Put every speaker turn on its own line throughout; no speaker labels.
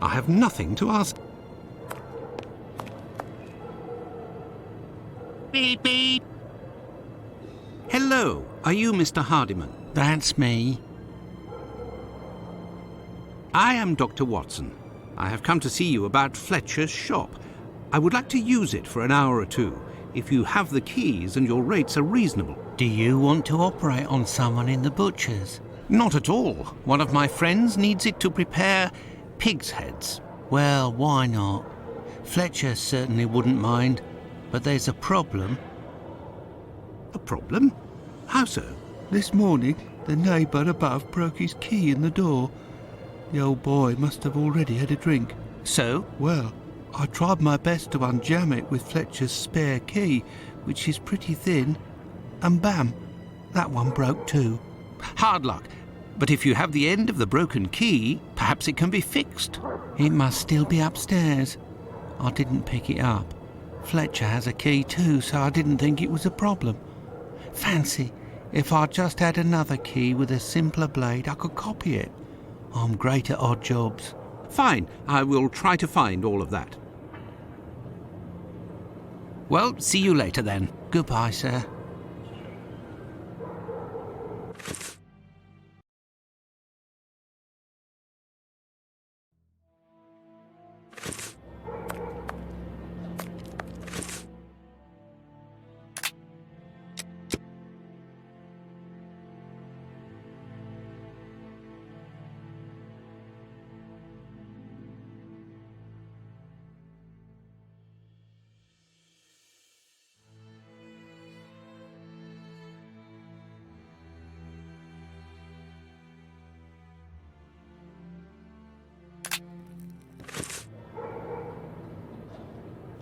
I have nothing to ask. Beep, beep. Hello, are you Mr. Hardiman?
That's me.
I am Dr. Watson. I have come to see you about Fletcher's shop. I would like to use it for an hour or two, if you have the keys and your rates are reasonable.
Do you want to operate on someone in the butcher's?
Not at all. One of my friends needs it to prepare pig's heads.
Well, why not? Fletcher certainly wouldn't mind, but there's a problem.
A problem? How so?
This morning, the neighbour above broke his key in the door. The old boy must have already had a drink.
So?
Well, I tried my best to unjam it with Fletcher's spare key, which is pretty thin, and bam, that one broke too.
Hard luck. But if you have the end of the broken key, perhaps it can be fixed.
It must still be upstairs. I didn't pick it up. Fletcher has a key too, so I didn't think it was a problem. Fancy, if I just had another key with a simpler blade, I could copy it. I'm great at odd jobs.
Fine, I will try to find all of that. Well, see you later then.
Goodbye, sir.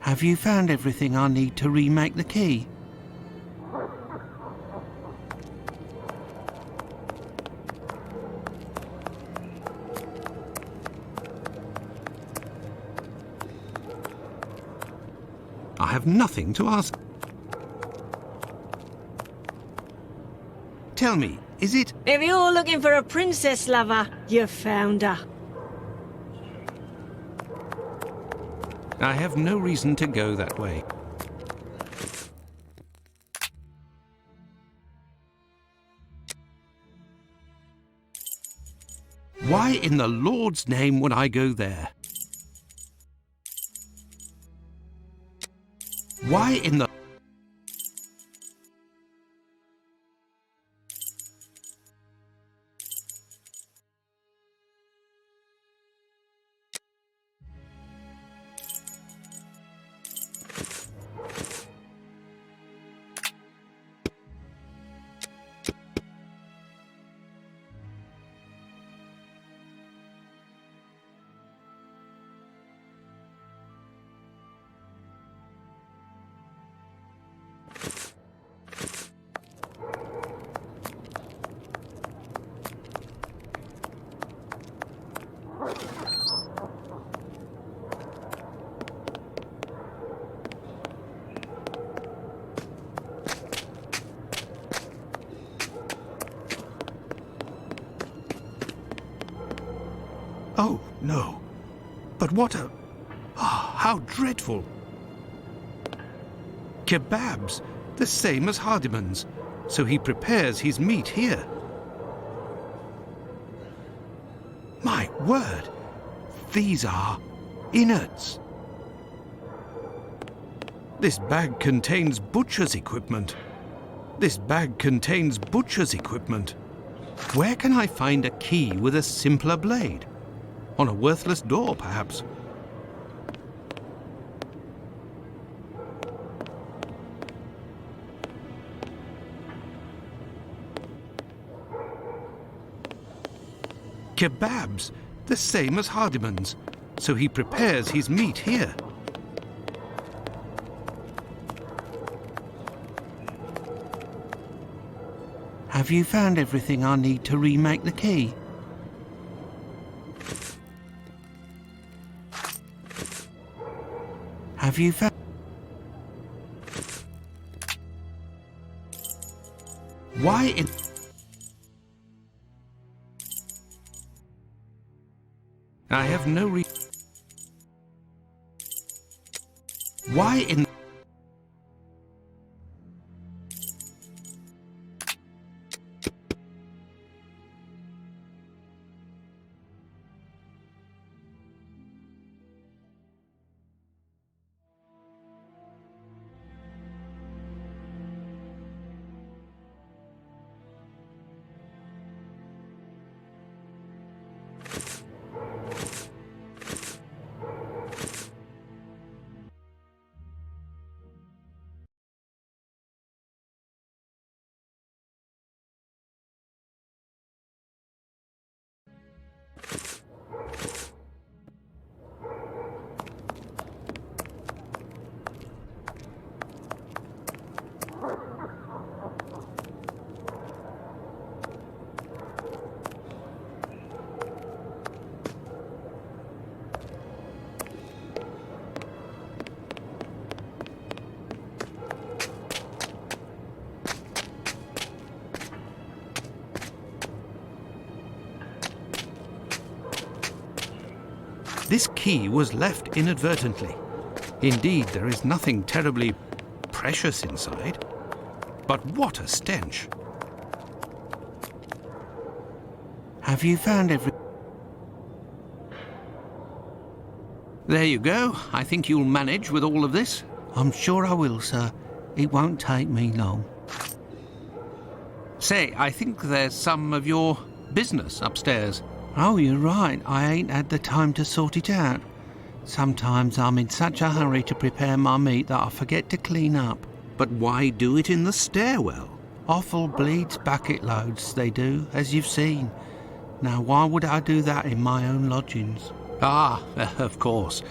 Have you found everything I need to remake the key?
I have nothing to ask. Tell me, is it...
If you're looking for a princess lover, you've found her.
I have no reason to go that way. Why in the Lord's name would I go there? Why in the... Oh, no. But what a... Ah, how dreadful. Kebabs, the same as Hardiman's. So he prepares his meat here. My word, these are innards. This bag contains butcher's equipment. This bag contains butcher's equipment. Where can I find a key with a simpler blade? On a worthless door, perhaps. Kebabs, the same as Hardiman's. So he prepares his meat here.
Have you found everything I need to remake the key? Have you found...
Why in... I have no Why in... This key was left inadvertently. Indeed, there is nothing terribly precious inside. But what a stench!
Have you found every...
There you go. I think you'll manage with all of this.
I'm sure I will, sir. It won't take me long.
Say, I think there's some of your business upstairs.
Oh, you're right. I ain't had the time to sort it out. Sometimes I'm in such a hurry to prepare my meat that I forget to clean up.
But why do it in the stairwell?
Offal bleeds bucket loads, they do, as you've seen. Now, why would I do that in my own lodgings?
Ah, of course.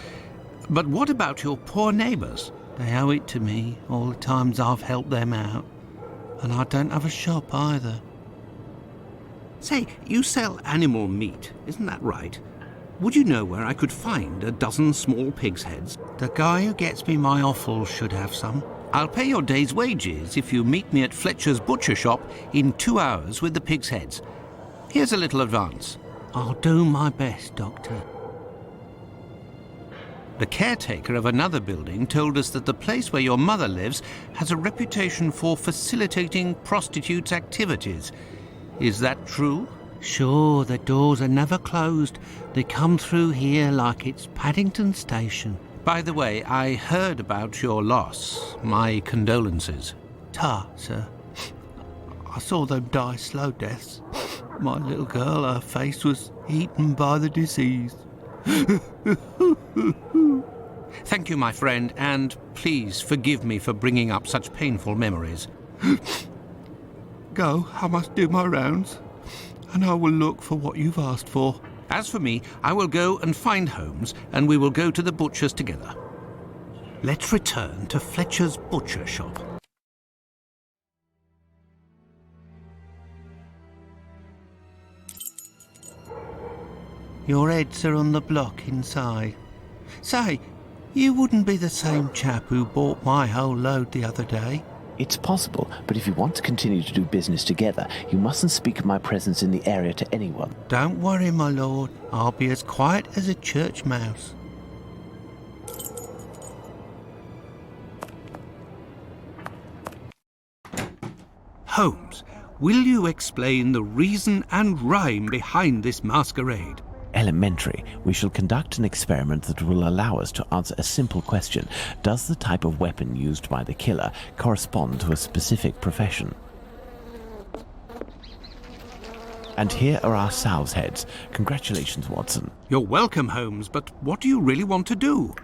But what about your poor neighbours?
They owe it to me, all the times I've helped them out. And I don't have a shop either.
Say, you sell animal meat, isn't that right? Would you know where I could find a dozen small pig's heads?
The guy who gets me my offal should have some.
I'll pay your day's wages if you meet me at Fletcher's butcher shop in 2 hours with the pig's heads. Here's a little advance.
I'll do my best, Doctor.
The caretaker of another building told us that the place where your mother lives has a reputation for facilitating prostitutes' activities. Is that true?
Sure, the doors are never closed. They come through here like it's Paddington Station.
By the way, I heard about your loss. My condolences.
Ta, sir. I saw them die slow deaths. My little girl, her face was eaten by the disease.
Thank you, my friend, and please forgive me for bringing up such painful memories.
Go, I must do my rounds, and I will look for what you've asked for.
As for me, I will go and find Holmes, and we will go to the butcher's together. Let's return to Fletcher's butcher shop.
Your heads are on the block inside. Say, you wouldn't be the same chap who bought my whole load the other day?
It's possible, but if you want to continue to do business together, you mustn't speak of my presence in the area to anyone.
Don't worry, my lord. I'll be as quiet as a church mouse.
Holmes, will you explain the reason and rhyme behind this masquerade?
Elementary. We shall conduct an experiment that will allow us to answer a simple question. Does the type of weapon used by the killer correspond to a specific profession? And here are our sow's heads. Congratulations, Watson.
You're welcome, Holmes, but what do you really want to do?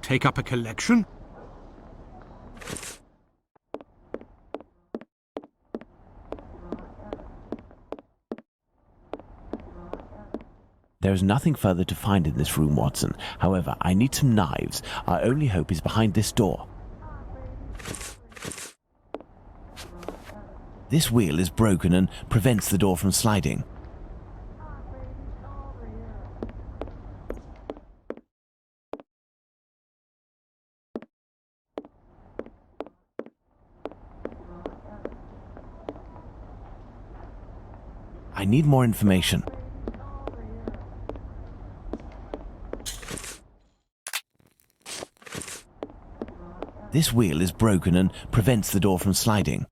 Take up a collection?
There is nothing further to find in this room, Watson. However, I need some knives. Our only hope is behind this door. This wheel is broken and prevents the door from sliding. I need more information. This wheel is broken and prevents the door from sliding.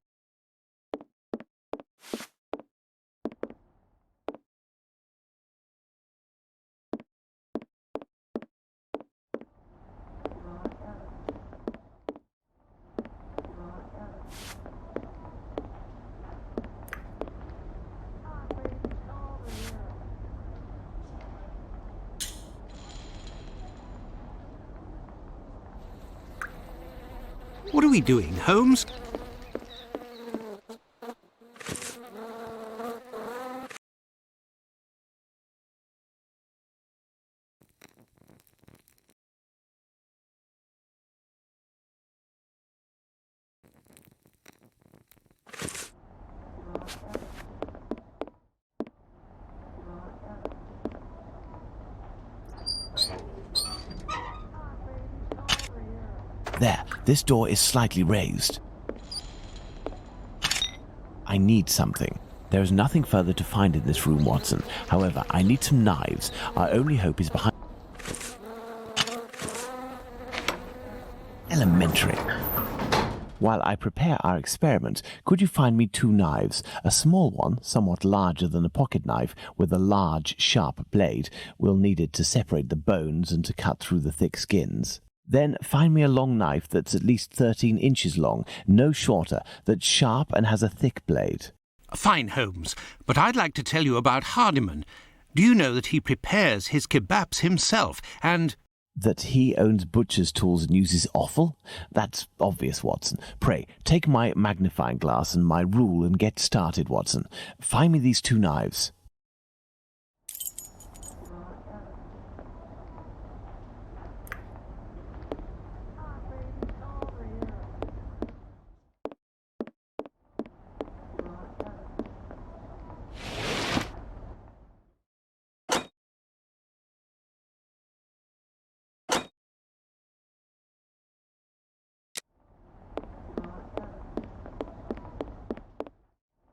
What are we doing, Holmes?
There, this door is slightly raised. I need something. There is nothing further to find in this room, Watson. However, I need some knives. Our only hope is behind... Elementary. While I prepare our experiment, could you find me 2 knives? A small one, somewhat larger than a pocket knife, with a large, sharp blade. We'll need it to separate the bones and to cut through the thick skins. Then find me a long knife that's at least 13 inches long, no shorter, that's sharp and has a thick blade.
Fine, Holmes, but I'd like to tell you about Hardiman. Do you know that he prepares his kebabs himself, and...
That he owns butcher's tools and uses offal? That's obvious, Watson. Pray, take my magnifying glass and my rule and get started, Watson. Find me these 2 knives.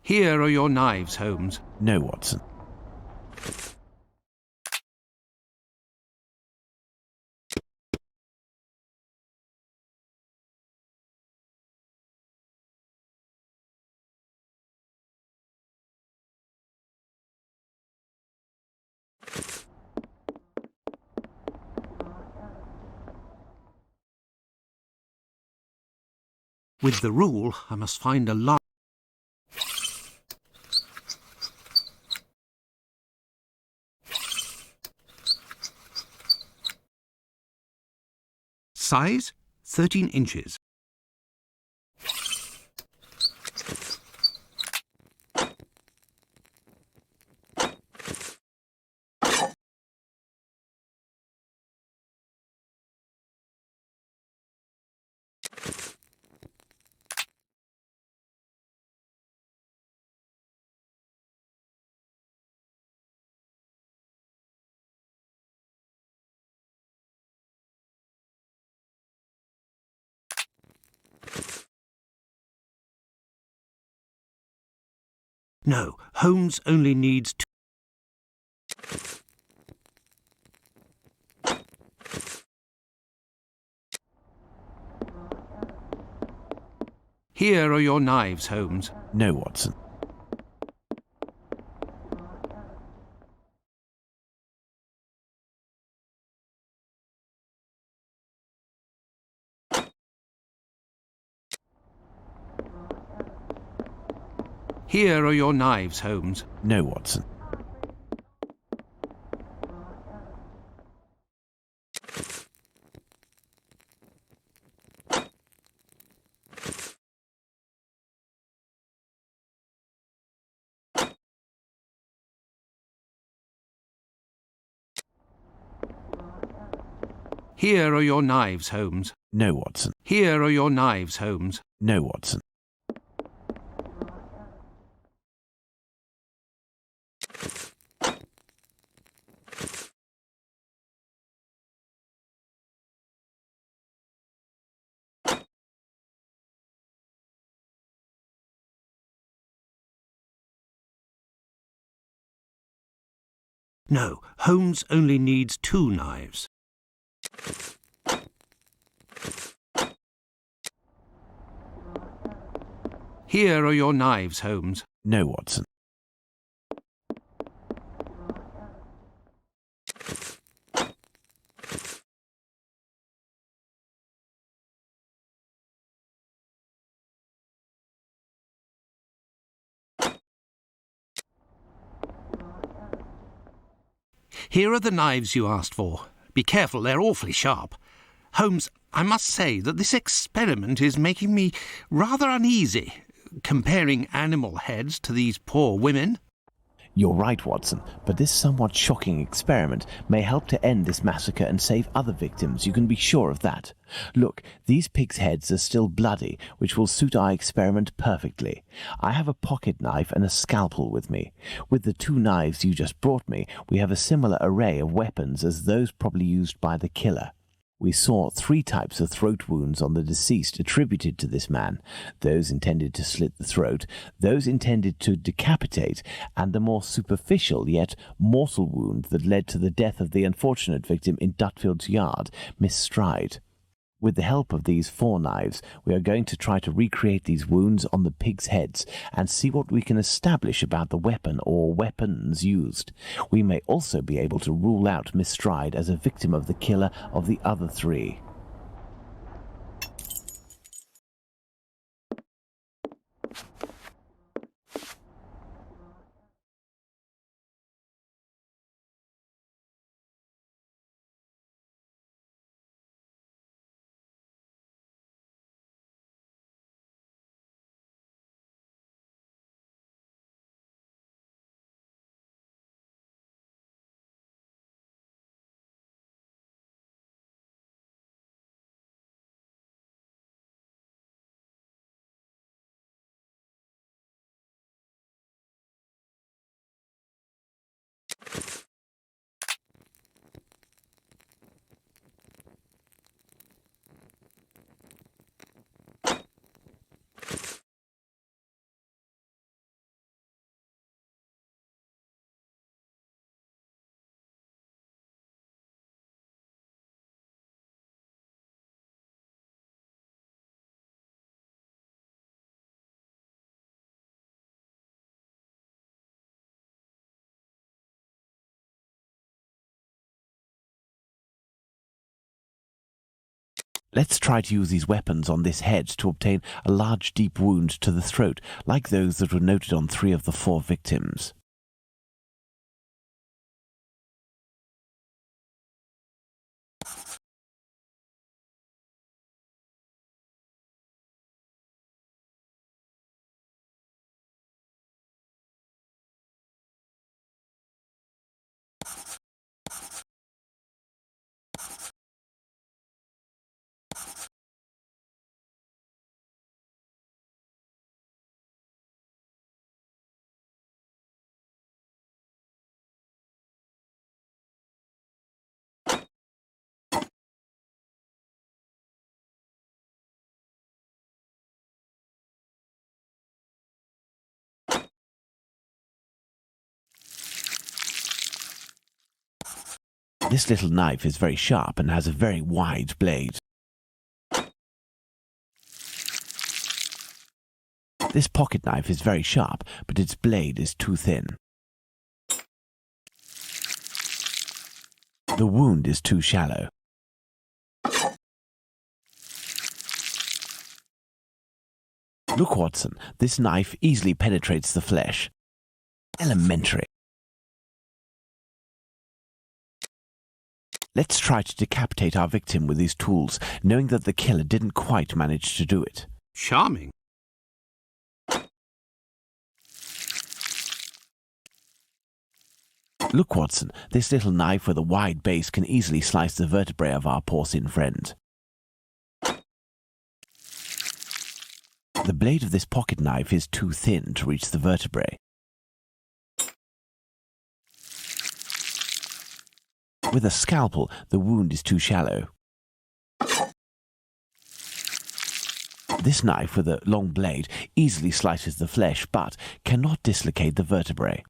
Here are your knives, Holmes.
No, Watson.
With the rule, I must find a large... Size, 13 inches. No, Holmes only needs 2. Here are your knives, Holmes.
No, Watson.
Here are your knives, Holmes.
No, Watson.
Here are your knives, Holmes.
No, Watson.
Here are your knives, Holmes.
No, Watson.
No, Holmes only needs 2 knives. Here are your knives, Holmes.
No, Watson.
Here are the knives you asked for. Be careful, they're awfully sharp. Holmes, I must say that this experiment is making me rather uneasy, comparing animal heads to these poor women.
You're right, Watson, but this somewhat shocking experiment may help to end this massacre and save other victims, you can be sure of that. Look, these pigs' heads are still bloody, which will suit our experiment perfectly. I have a pocket knife and a scalpel with me. With the 2 knives you just brought me, we have a similar array of weapons as those probably used by the killer. We saw 3 types of throat wounds on the deceased attributed to this man, those intended to slit the throat, those intended to decapitate, and the more superficial yet mortal wound that led to the death of the unfortunate victim in Dutfield's yard, Miss Stride. With the help of these 4 knives, we are going to try to recreate these wounds on the pigs' heads and see what we can establish about the weapon or weapons used. We may also be able to rule out Miss Stride as a victim of the killer of the other 3. Let's try to use these weapons on this head to obtain a large deep wound to the throat, like those that were noted on 3 of the 4 victims. This little knife is very sharp and has a very wide blade. This pocket knife is very sharp, but its blade is too thin. The wound is too shallow. Look, Watson, this knife easily penetrates the flesh. Elementary. Let's try to decapitate our victim with these tools, knowing that the killer didn't quite manage to do it.
Charming.
Look, Watson, this little knife with a wide base can easily slice the vertebrae of our porcine friend. The blade of this pocket knife is too thin to reach the vertebrae. With a scalpel, the wound is too shallow. This knife with a long blade easily slices the flesh, but cannot dislocate the vertebrae.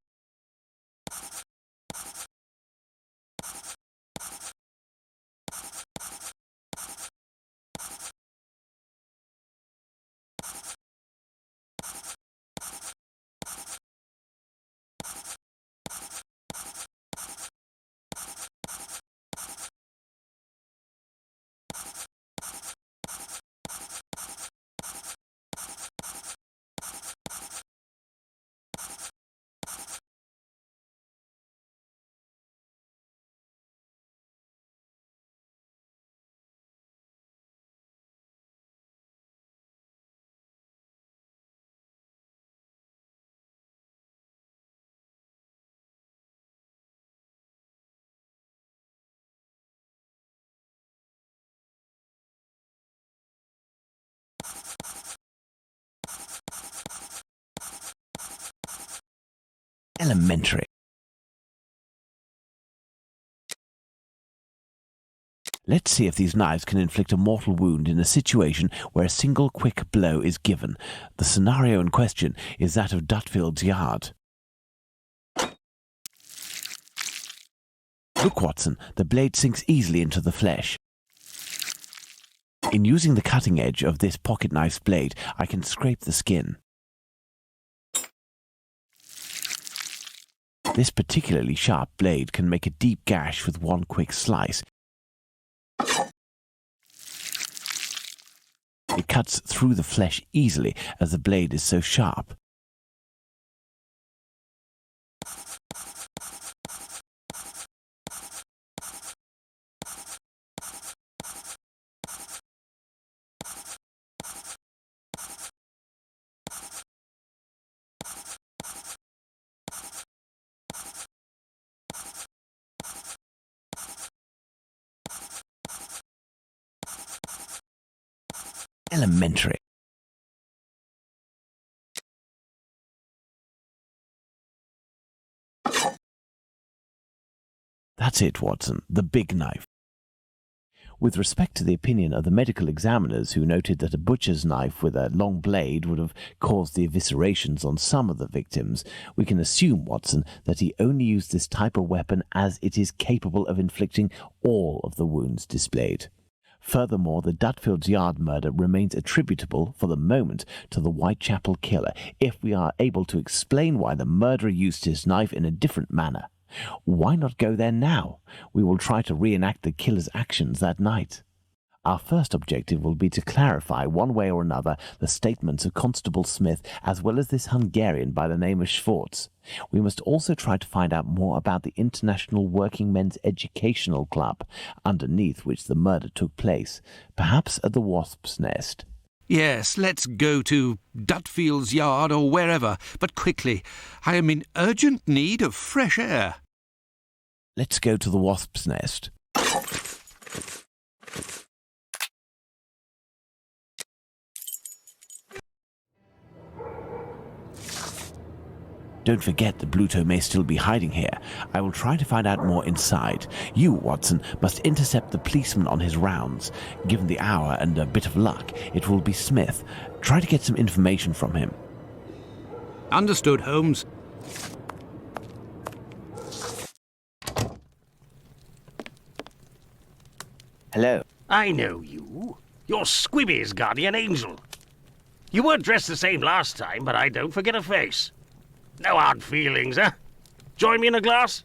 Elementary. Let's see if these knives can inflict a mortal wound in a situation where a single quick blow is given. The scenario in question is that of Dutfield's Yard. Look, Watson, the blade sinks easily into the flesh. In using the cutting edge of this pocket knife's blade, I can scrape the skin. This particularly sharp blade can make a deep gash with one quick slice. It cuts through the flesh easily as the blade is so sharp. Elementary. That's it, Watson, the big knife. With respect to the opinion of the medical examiners who noted that a butcher's knife with a long blade would have caused the eviscerations on some of the victims, we can assume, Watson, that he only used this type of weapon as it is capable of inflicting all of the wounds displayed. Furthermore, the Dutfield's Yard murder remains attributable, for the moment, to the Whitechapel killer, if we are able to explain why the murderer used his knife in a different manner. Why not go there now? We will try to reenact the killer's actions that night. Our first objective will be to clarify, one way or another, the statements of Constable Smith, as well as this Hungarian by the name of Schwartz. We must also try to find out more about the International Working Men's Educational Club, underneath which the murder took place, perhaps at the Wasp's Nest.
Yes, let's go to Dutfield's Yard or wherever, but quickly. I am in urgent need of fresh air.
Let's go to the Wasp's Nest. Don't forget that Bluto may still be hiding here. I will try to find out more inside. You, Watson, must intercept the policeman on his rounds. Given the hour and a bit of luck, it will be Smith. Try to get some information from him.
Understood, Holmes.
Hello.
I know you. You're Squibby's guardian angel. You weren't dressed the same last time, but I don't forget a face. No hard feelings, eh? Join me in a glass?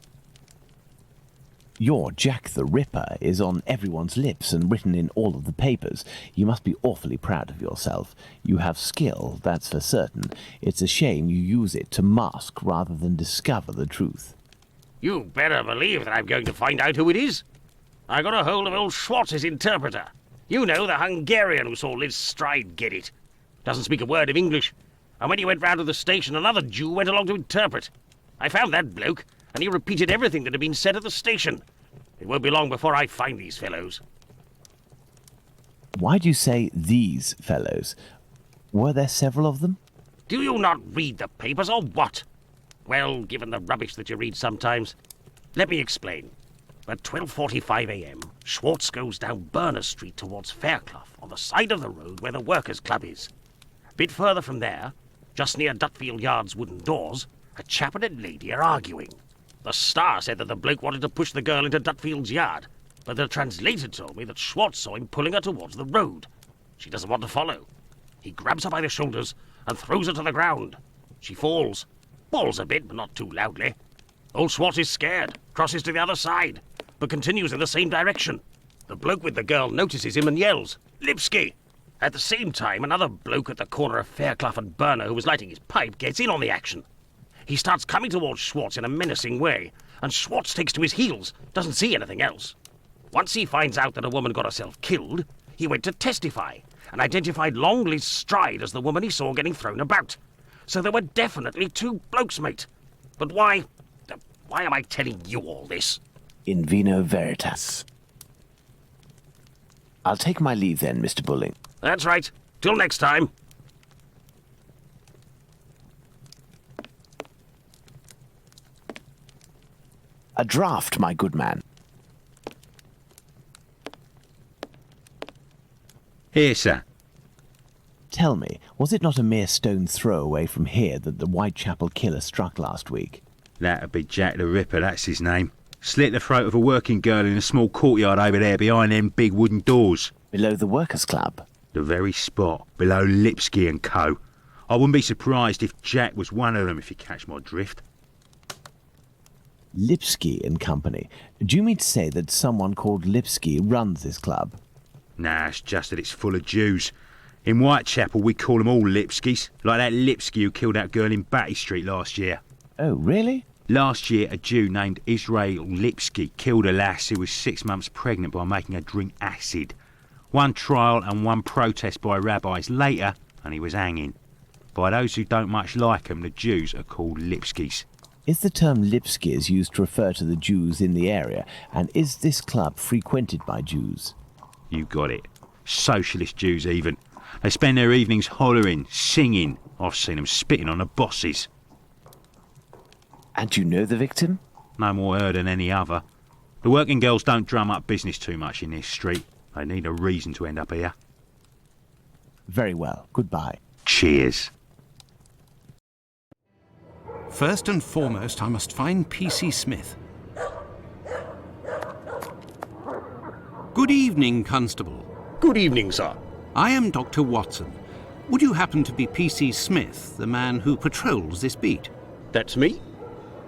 Your Jack the Ripper is on everyone's lips and written in all of the papers. You must be awfully proud of yourself. You have skill, that's for certain. It's a shame you use it to mask rather than discover the truth.
You better believe that I'm going to find out who it is. I got a hold of old Schwartz's interpreter. You know, the Hungarian who saw Liz Stride get it. Doesn't speak a word of English. And when he went round to the station, another Jew went along to interpret. I found that bloke, and he repeated everything that had been said at the station. It won't be long before I find these fellows.
Why do you say these fellows? Were there several of them?
Do you not read the papers, or what? Well, given the rubbish that you read sometimes. Let me explain. At 12:45 a.m., Schwartz goes down Burner Street towards Fairclough, on the side of the road where the Workers' Club is. A bit further from there, just near Dutfield Yard's wooden doors, a chap and a lady are arguing. The Star said that the bloke wanted to push the girl into Dutfield's Yard, but the translator told me that Schwartz saw him pulling her towards the road. She doesn't want to follow. He grabs her by the shoulders and throws her to the ground. She falls. Bawls a bit, but not too loudly. Old Schwartz is scared, crosses to the other side, but continues in the same direction. The bloke with the girl notices him and yells, "Lipsky!" At the same time, another bloke at the corner of Fairclough and Burner who was lighting his pipe gets in on the action. He starts coming towards Schwartz in a menacing way, and Schwartz takes to his heels, doesn't see anything else. Once he finds out that a woman got herself killed, he went to testify, and identified Long Liz Stride as the woman he saw getting thrown about. So there were definitely two blokes, mate. But why am I telling you all this?
In vino veritas. I'll take my leave then, Mr. Bulling.
That's right. Till next time.
A draught, my good man.
Here, sir.
Tell me, was it not a mere stone's throw away from here that the Whitechapel killer struck last week?
That'd be Jack the Ripper, that's his name. Slit the throat of a working girl in a small courtyard over there behind them big wooden doors.
Below the Workers' Club?
The very spot, below Lipsky and Co. I wouldn't be surprised if Jack was one of them, if you catch my drift.
Lipsky and Company. Do you mean to say that someone called Lipsky runs this club?
Nah, it's just that it's full of Jews. In Whitechapel, we call them all Lipskys, like that Lipsky who killed that girl in Batty Street last year.
Oh, really?
Last year, a Jew named Israel Lipsky killed a lass who was 6 months pregnant by making her drink acid. One trial and one protest by rabbis later, and he was hanging. By those who don't much like him, the Jews are called Lipskys.
Is the term Lipskys used to refer to the Jews in the area, and is this club frequented by Jews?
You got it. Socialist Jews even. They spend their evenings hollering, singing. I've seen them spitting on the bosses.
And you know the victim?
No more her than any other. The working girls don't drum up business too much in this street. They need a reason to end up here.
Very well. Goodbye.
Cheers.
First and foremost, I must find P.C. Smith. Good evening, Constable.
Good evening, sir.
I am Dr. Watson. Would you happen to be P.C. Smith, the man who patrols this beat?
That's me.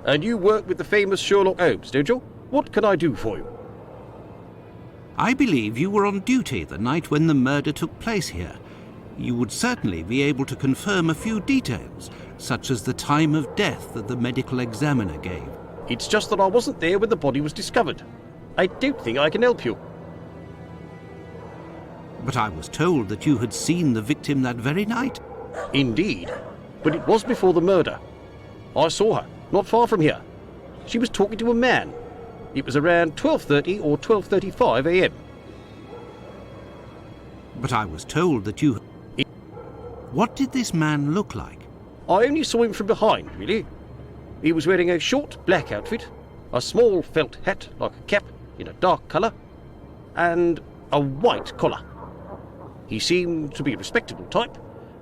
And you work with the famous Sherlock Holmes, don't you? What can I do for you?
I believe you were on duty the night when the murder took place here. You would certainly be able to confirm a few details, such as the time of death that the medical examiner gave.
It's just that I wasn't there when the body was discovered. I don't think I can help you.
But I was told that you had seen the victim that very night.
Indeed. But it was before the murder. I saw her, not far from here. She was talking to a man. It was around 12:30 or 12:35 a.m.
But I was told that you... What did this man look like?
I only saw him from behind, really. He was wearing a short black outfit, a small felt hat like a cap in a dark colour, and a white collar. He seemed to be a respectable type.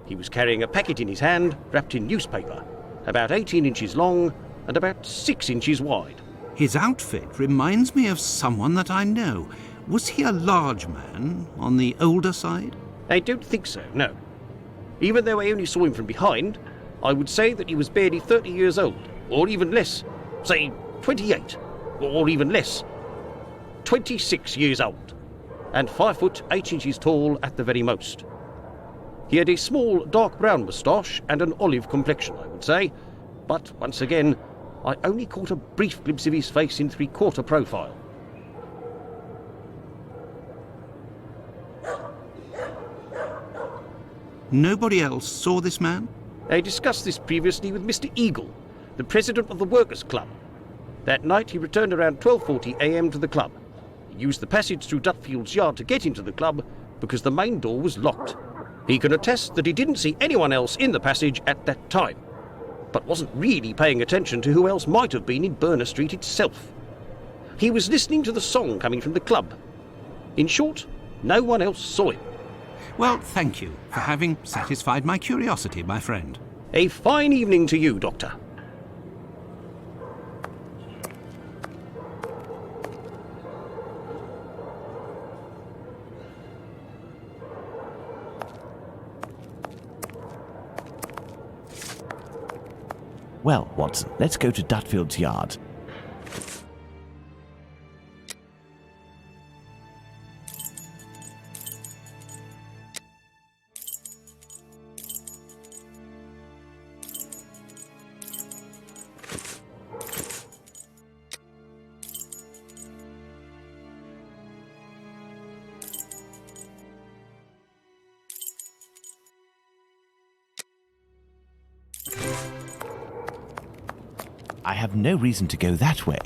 He was carrying a packet in his hand wrapped in newspaper, about 18 inches long and about 6 inches wide.
His outfit reminds me of someone that I know. Was he a large man, on the older side?
I don't think so, no. Even though I only saw him from behind, I would say that he was barely 30 years old, or even less. Say 28, or even less. 26 years old, and 5 foot 8 inches tall at the very most. He had a small dark brown moustache and an olive complexion, I would say, but once again, I only caught a brief glimpse of his face in three-quarter profile.
Nobody else saw this man?
I discussed this previously with Mr. Eagle, the president of the Workers' Club. That night he returned around 12:40 a.m. to the club. He used the passage through Dutfield's yard to get into the club because the main door was locked. He can attest that he didn't see anyone else in the passage at that time, but wasn't really paying attention to who else might have been in Burner Street itself. He was listening to the song coming from the club. In short, no one else saw him.
Well, thank you for having satisfied my curiosity, my friend.
A fine evening to you, Doctor.
Well, Watson, let's go to Dutfield's yard. I have no reason to go that way.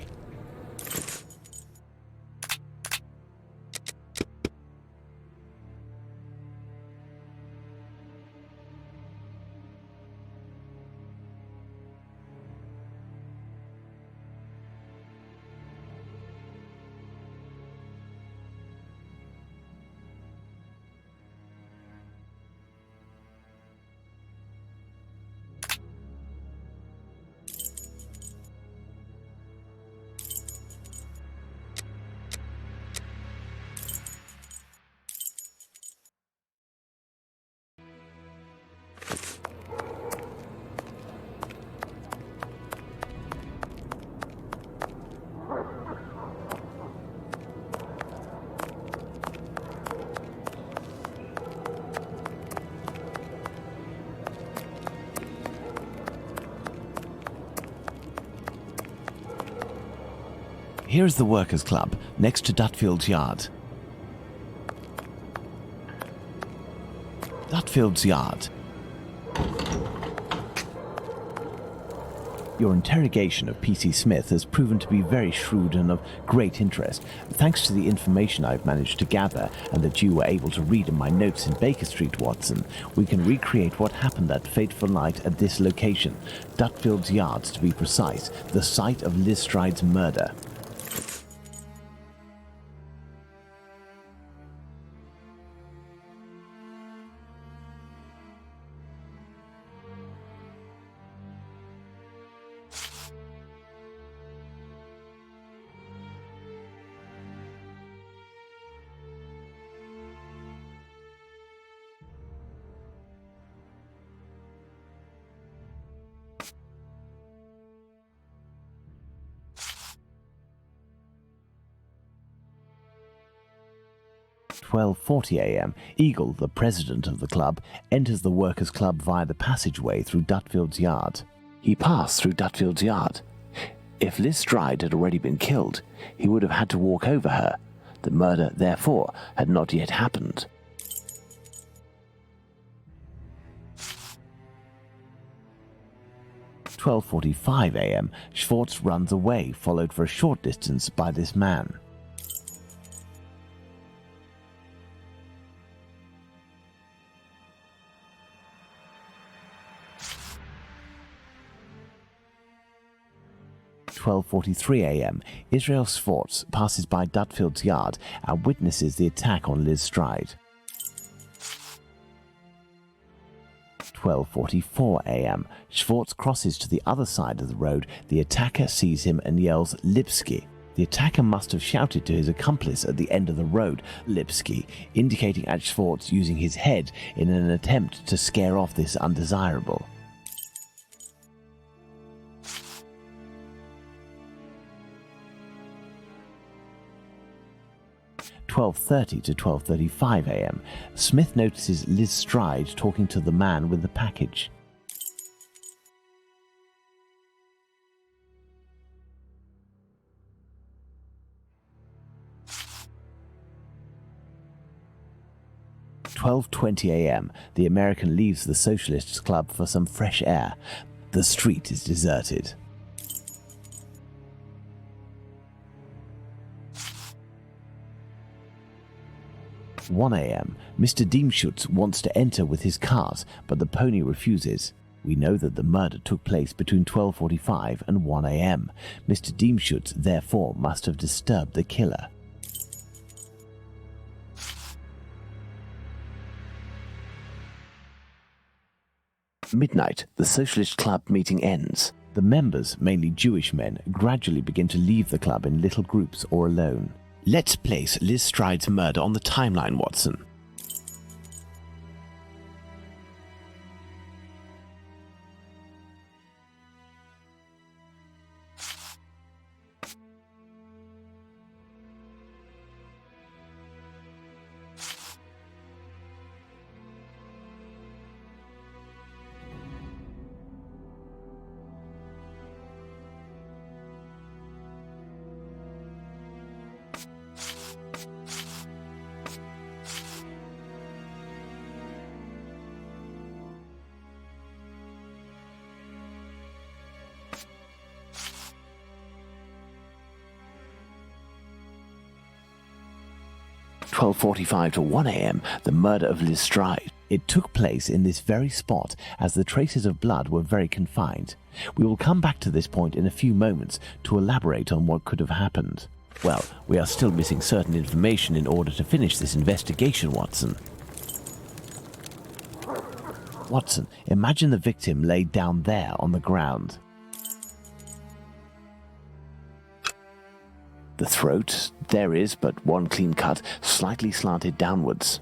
Here is the Workers' Club, next to Dutfield's Yard. Dutfield's Yard. Your interrogation of P.C. Smith has proven to be very shrewd and of great interest. Thanks to the information I've managed to gather and that you were able to read in my notes in Baker Street, Watson, we can recreate what happened that fateful night at this location, Dutfield's Yards to be precise, the site of Liz Stride's murder. "12:40 a.m. Eagle, the president of the club, enters the Workers' Club via the passageway through Dutfield's Yard. He passed through Dutfield's Yard. If Liz Stride had already been killed, he would have had to walk over her. The murder, therefore, had not yet happened. "12:45 a.m. Schwartz runs away, followed for a short distance by this man. "12:43 a.m. Israel Schwartz passes by Dutfield's Yard and witnesses the attack on Liz Stride. 12:44 a.m. Schwartz crosses to the other side of the road. The attacker sees him and yells, "Lipsky." The attacker must have shouted to his accomplice at the end of the road, "Lipsky," indicating at Schwartz using his head in an attempt to scare off this undesirable. 12:30 to 12:35 a.m. Smith notices Liz Stride talking to the man with the package. "12:20 a.m. The American leaves the Socialists' Club for some fresh air. The street is deserted. "1 a.m. Mr. Diemschutz wants to enter with his cart, but the pony refuses. We know that the murder took place between 12:45 and 1 a.m. Mr. Diemschutz therefore must have disturbed the killer. Midnight, the Socialist Club meeting ends. The members, mainly Jewish men, gradually begin to leave the club in little groups or alone. Let's place Liz Stride's murder on the timeline, Watson. "12:45 to 1 a.m. The murder of Liz Stride. It took place in this very spot, as the traces of blood were very confined. We will come back to this point in a few moments to elaborate on what could have happened. Well, we are still missing certain information in order to finish this investigation, Watson. Watson, imagine the victim laid down there on the ground. The throat, there is but one clean cut, slightly slanted downwards.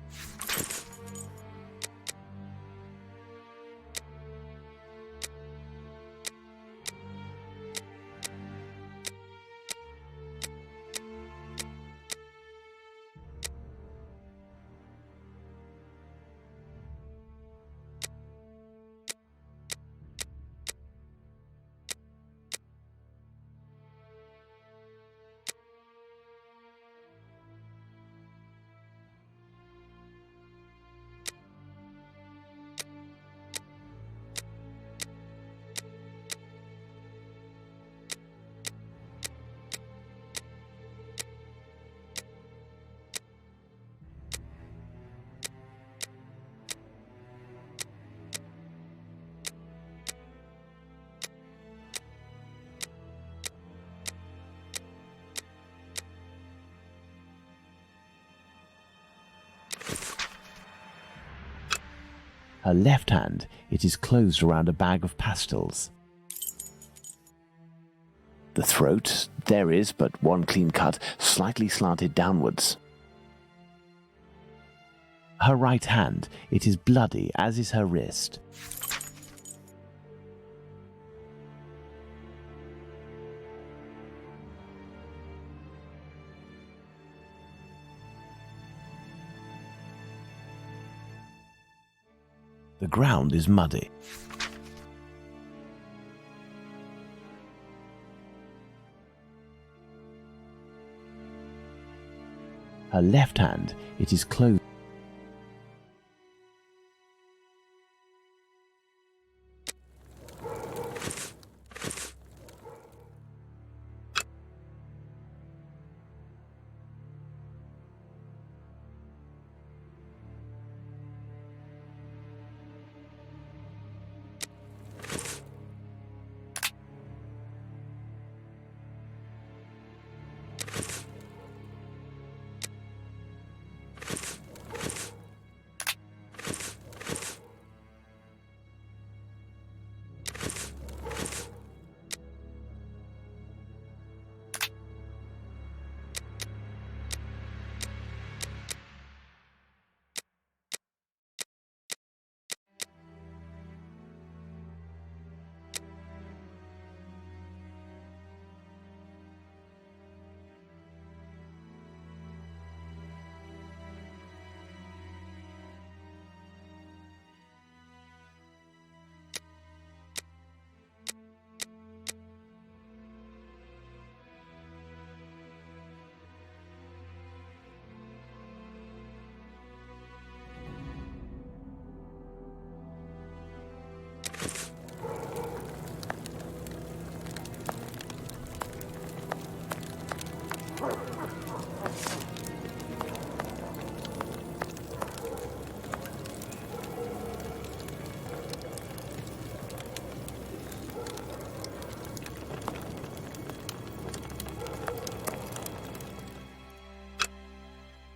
Her left hand, it is closed around a bag of pastils. The throat, there is but one clean cut, slightly slanted downwards. Her right hand, it is bloody, as is her wrist. The ground is muddy. Her left hand, it is closed.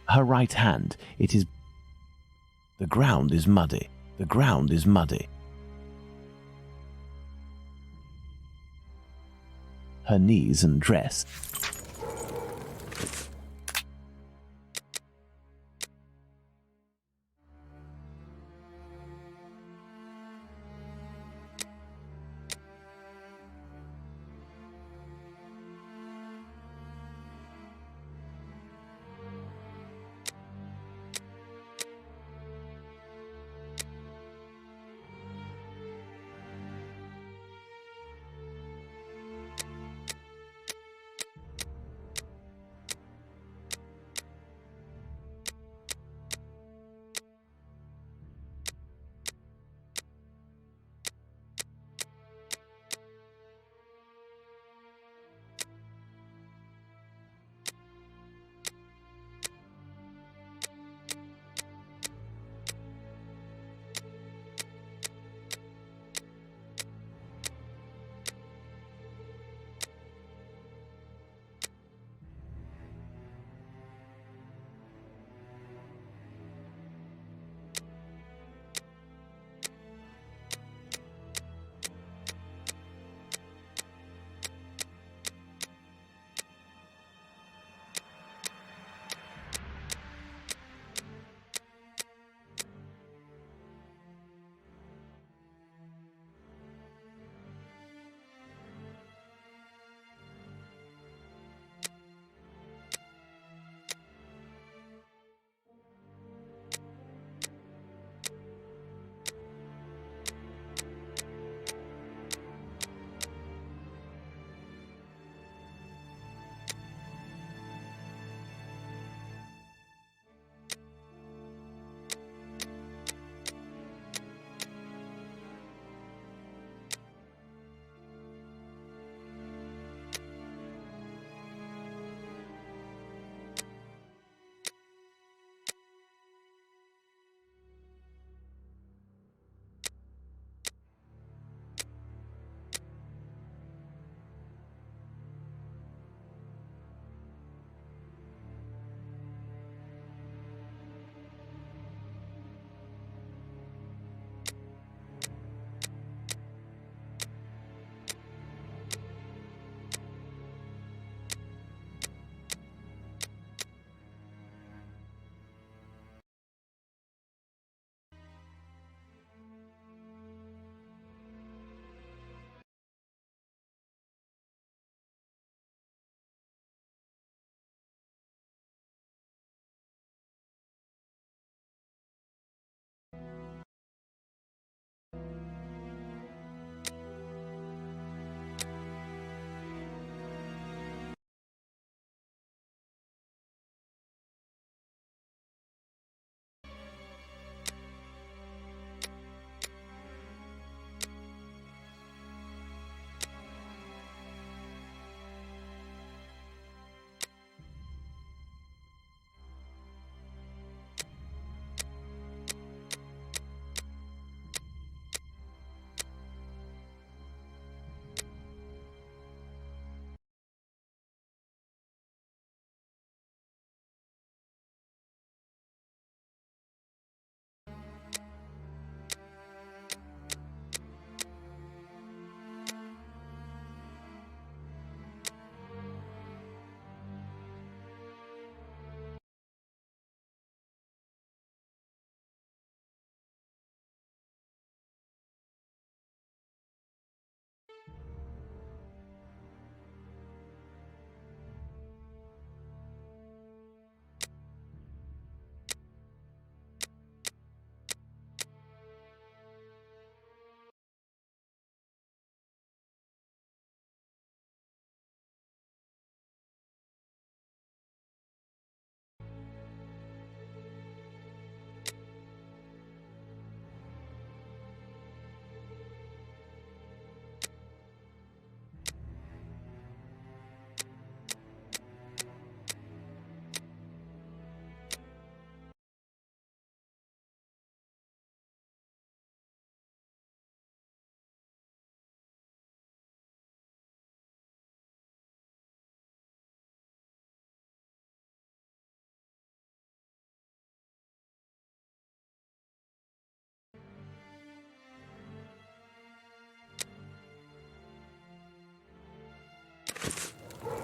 Her right hand, it is... The ground is muddy. The ground is muddy. Her knees and dress.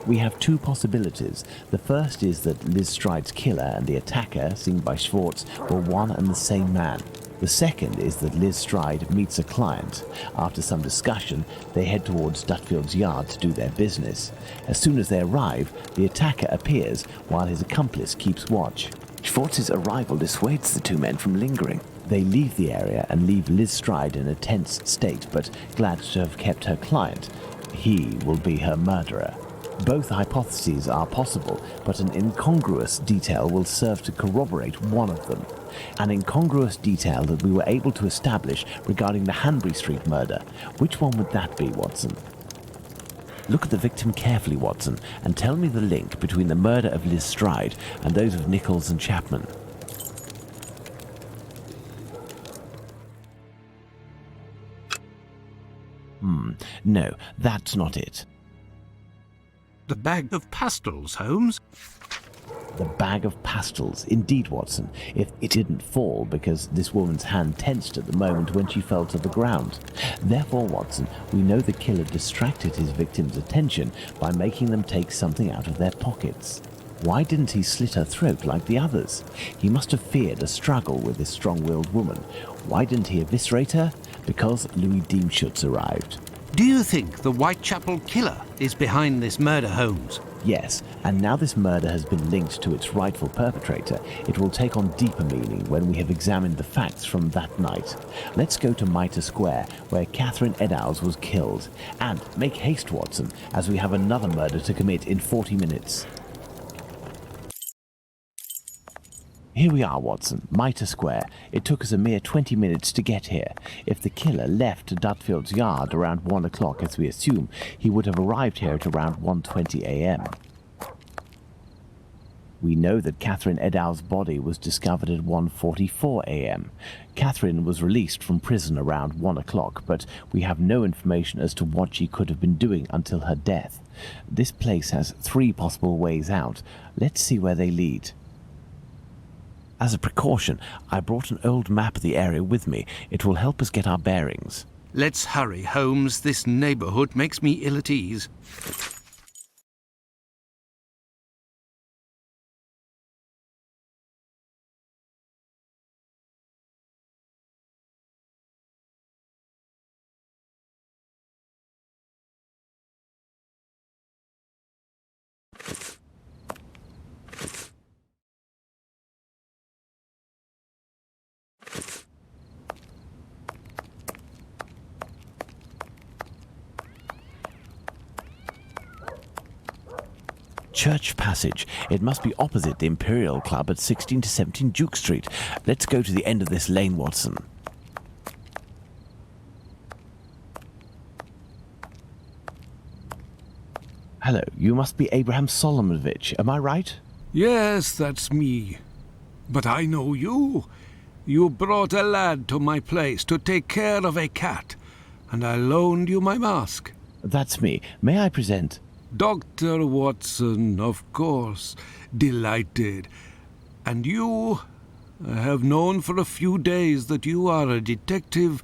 We have two possibilities. The first is that Liz Stride's killer and the attacker, seen by Schwartz, were one and the same man. The second is that Liz Stride meets a client. After some discussion, they head towards Dutfield's yard to do their business. As soon as they arrive, the attacker appears while his accomplice keeps watch. Schwartz's arrival dissuades the two men from lingering. They leave the area and leave Liz Stride in a tense state, but glad to have kept her client. He will be her murderer. Both hypotheses are possible, but an incongruous detail will serve to corroborate one of them. An incongruous detail that we were able to establish regarding the Hanbury Street murder. Which one would that be, Watson? Look at the victim carefully, Watson, and tell me the link between the murder of Liz Stride and those of Nichols and Chapman. No, that's not it.
The bag of pastels, Holmes.
The bag of pastels. Indeed, Watson. If it didn't fall because this woman's hand tensed at the moment when she fell to the ground. Therefore, Watson, we know the killer distracted his victim's attention by making them take something out of their pockets. Why didn't he slit her throat like the others? He must have feared a struggle with this strong-willed woman. Why didn't he eviscerate her? Because Louis Diemschutz arrived.
Do you think the Whitechapel killer is behind this murder, Holmes?
Yes, and now this murder has been linked to its rightful perpetrator, it will take on deeper meaning when we have examined the facts from that night. Let's go to Mitre Square, where Catherine Eddowes was killed. And make haste, Watson, as we have another murder to commit in 40 minutes. Here we are, Watson, Mitre Square. It took us a mere 20 minutes to get here. If the killer left Dutfield's yard around 1 o'clock, as we assume, he would have arrived here at around 1:20 a.m. We know that Catherine Eddowes' body was discovered at 1:44 a.m. Catherine was released from prison around 1 o'clock, but we have no information as to what she could have been doing until her death. This place has 3 possible ways out. Let's see where they lead. As a precaution, I brought an old map of the area with me. It will help us get our bearings.
Let's hurry, Holmes. This neighborhood makes me ill at ease.
Church Passage. It must be opposite the Imperial Club at 16 to 17 Duke Street. Let's go to the end of this lane, Watson. Hello, you must be Abraham Solomonovich, am I right?
Yes, that's me. But I know you. You brought a lad to my place to take care of a cat, and I loaned you my mask.
That's me. May I present?
Dr. Watson, of course. Delighted. And you? I have known for a few days that you are a detective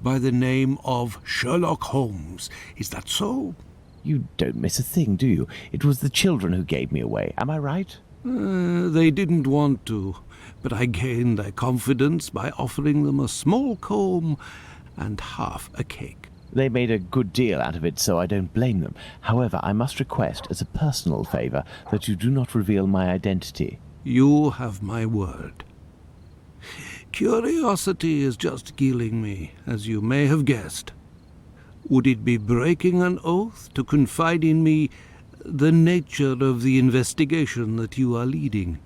by the name of Sherlock Holmes. Is that so?
You don't miss a thing, do you? It was the children who gave me away. Am I right?
They didn't want to, but I gained their confidence by offering them a small comb and half a cake.
They made a good deal out of it, so I don't blame them. However, I must request, as a personal favor, that you do not reveal my identity.
You have my word. Curiosity is just killing me, as you may have guessed. Would it be breaking an oath to confide in me the nature of the investigation that you are leading?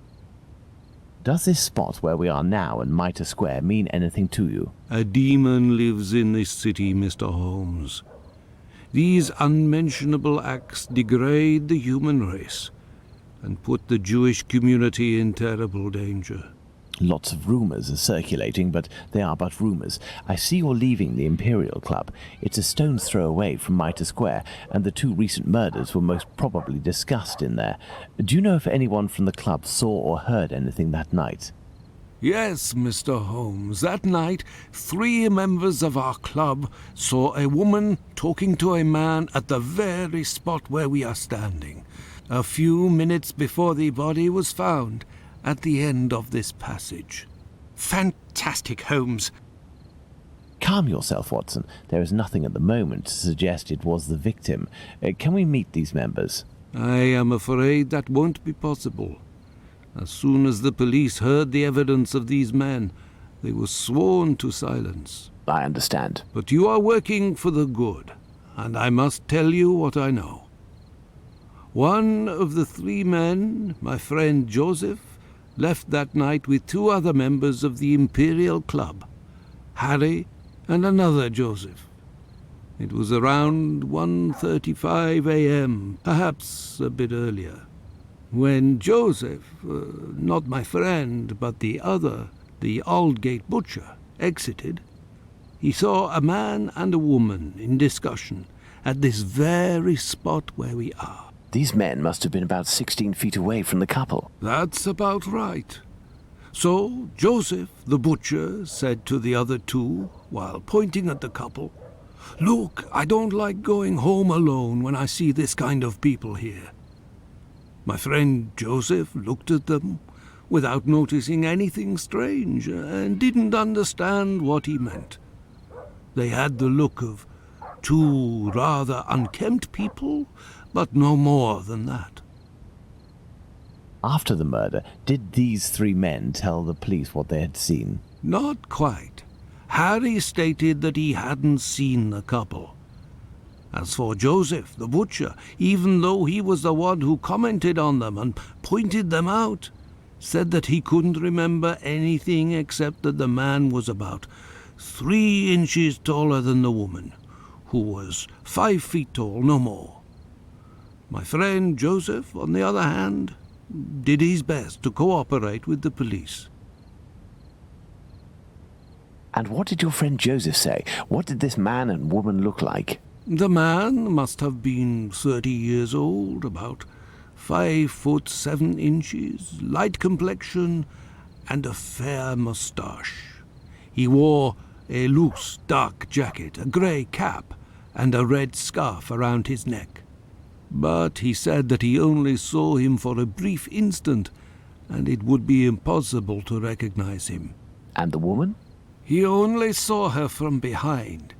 Does this spot where we are now in Mitre Square mean anything to you?
A demon lives in this city, Mr. Holmes. These unmentionable acts degrade the human race and put the Jewish community in terrible danger.
Lots of rumours are circulating, but they are but rumours. I see you're leaving the Imperial Club. It's a stone's throw away from Mitre Square, and the 2 recent murders were most probably discussed in there. Do you know if anyone from the club saw or heard anything that night?
Yes, Mr. Holmes. That night, 3 members of our club saw a woman talking to a man at the very spot where we are standing, a few minutes before the body was found, at the end of this passage.
Fantastic, Holmes.
Calm yourself, Watson. There is nothing at the moment to suggest it was the victim. Can we meet these members?
I am afraid that won't be possible. As soon as the police heard the evidence of these men, they were sworn to silence.
I understand.
But you are working for the good, and I must tell you what I know. One of the 3 men, my friend Joseph, left that night with 2 other members of the Imperial Club, Harry and another Joseph. It was around 1:35 a.m., perhaps a bit earlier. When Joseph, not my friend, but the other, the Aldgate butcher, exited, he saw a man and a woman in discussion at this very spot where we are.
These men must have been about 16 feet away from the couple.
That's about right. So Joseph, the butcher, said to the other 2, while pointing at the couple, "Look, I don't like going home alone when I see this kind of people here." My friend Joseph looked at them without noticing anything strange and didn't understand what he meant. They had the look of 2 rather unkempt people, but no more than that.
After the murder, did these 3 men tell the police what they had seen?
Not quite. Harry stated that he hadn't seen the couple. As for Joseph, the butcher, even though he was the one who commented on them and pointed them out, said that he couldn't remember anything except that the man was about 3 inches taller than the woman, who was 5 feet tall, no more. My friend Joseph, on the other hand, did his best to cooperate with the police.
And what did your friend Joseph say? What did this man and woman look like?
The man must have been 30 years old, about 5 foot 7 inches, light complexion, and a fair moustache. He wore a loose, dark jacket, a grey cap, and a red scarf around his neck. But he said that he only saw him for a brief instant, and it would be impossible to recognize him.
And the woman?
He only saw her from behind.